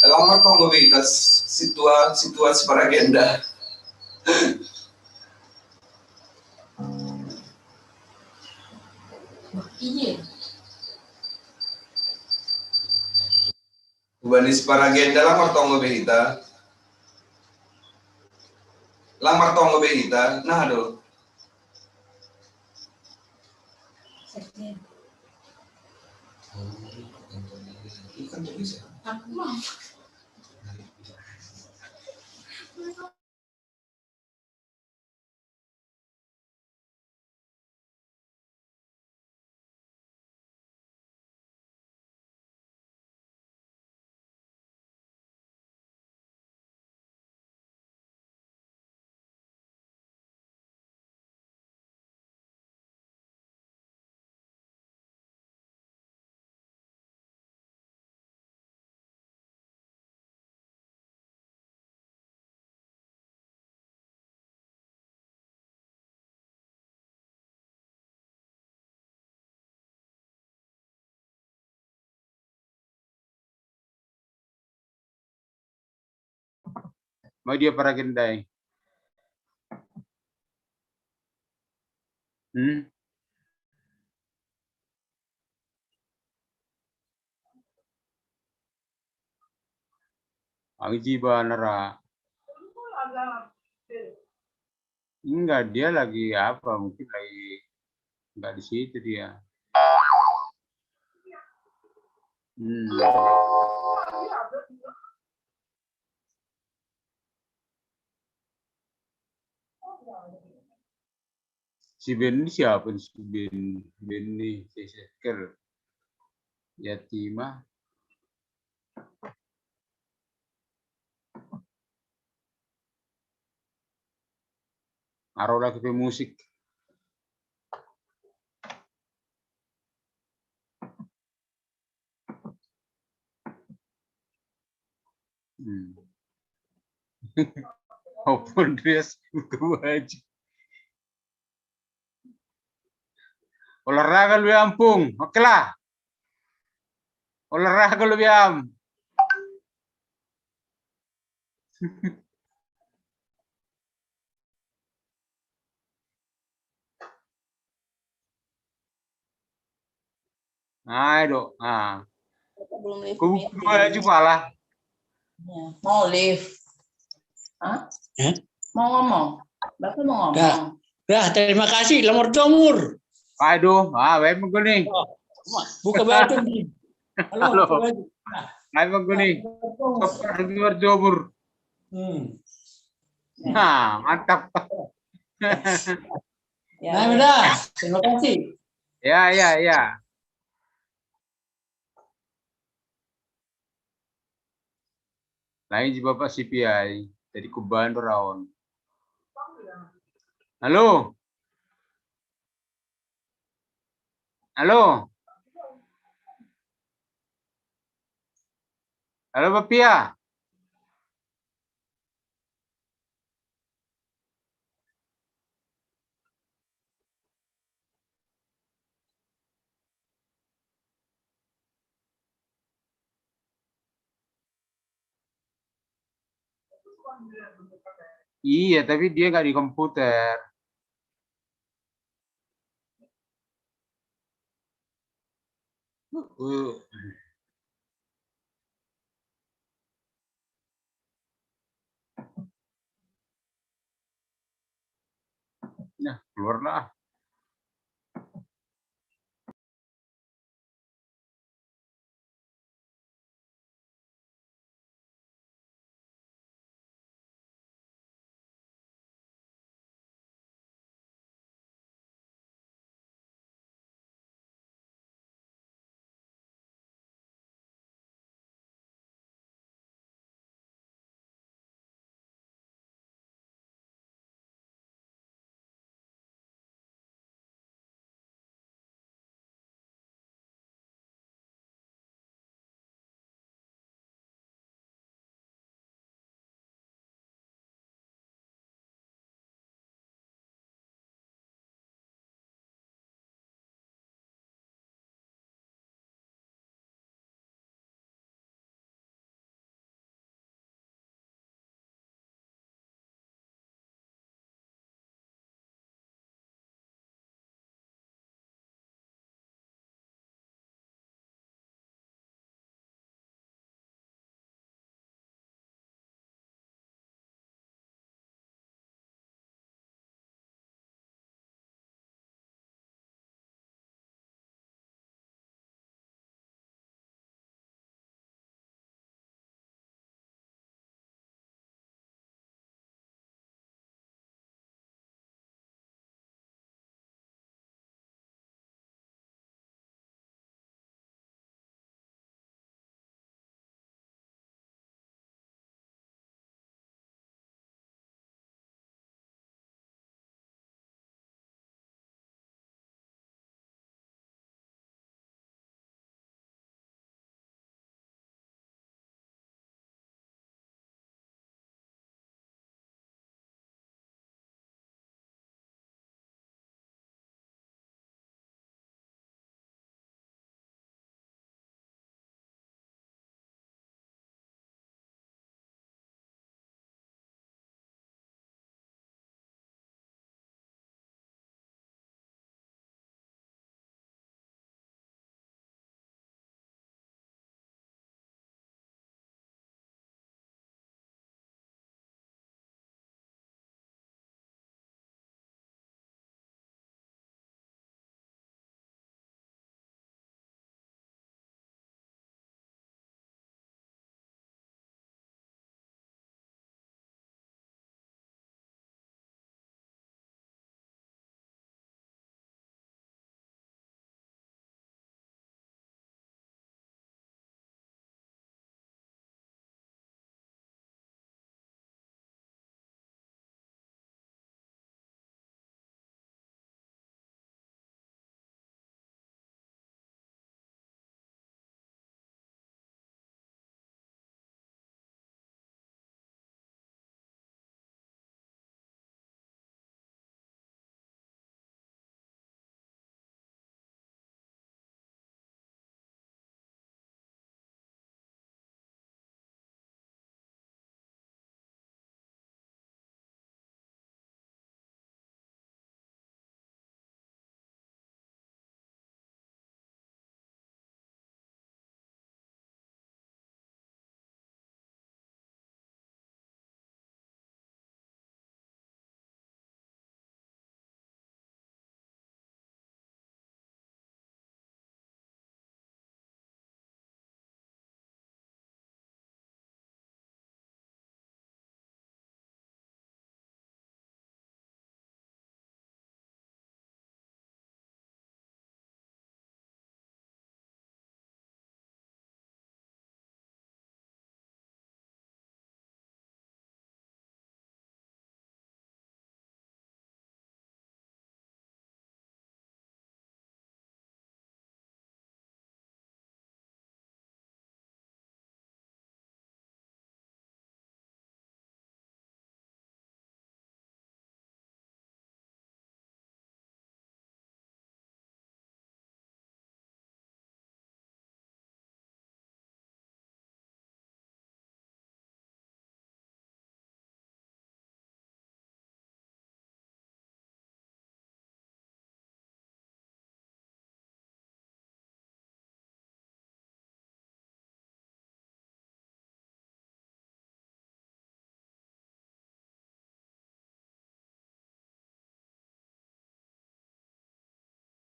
Lamar kau ngebitas situasi para agenda. Iya. Ubanis para agenda lamar tong ngebihita. Lamar tong ngebihita. Nah do. Bukan tulis ya. Aku mau. Mau dia para gendai. Ang jiba nara. Enggak, dia lagi apa? Mungkin lagi enggak di situ dia. Si Ben ini siapa? Si Ben ini Sesker Yatimah. Taruh lagi ke musik. Open dress buka baju. Olahraga lebih ampung, oke lah. Olahraga lebih am. Ayo, Belum live Kubu meeting. baju malah. Ya, mau live. Hah? Mau ngomong? Bapak mau ngomong? Dah, terima kasih. Lamur tomur. Aduh, baik begini. Buka baju. Halo, buka baju. Baik begini. Sopar luar jobur. Nah, mantap. Nah, udah. Terima kasih. Ya. Lain di Bapak CPI dari Kuban Raon. Halo. Halo. Halo Pak Pia. Iya, tapi dia nggak di komputer. Nah, keluarlah.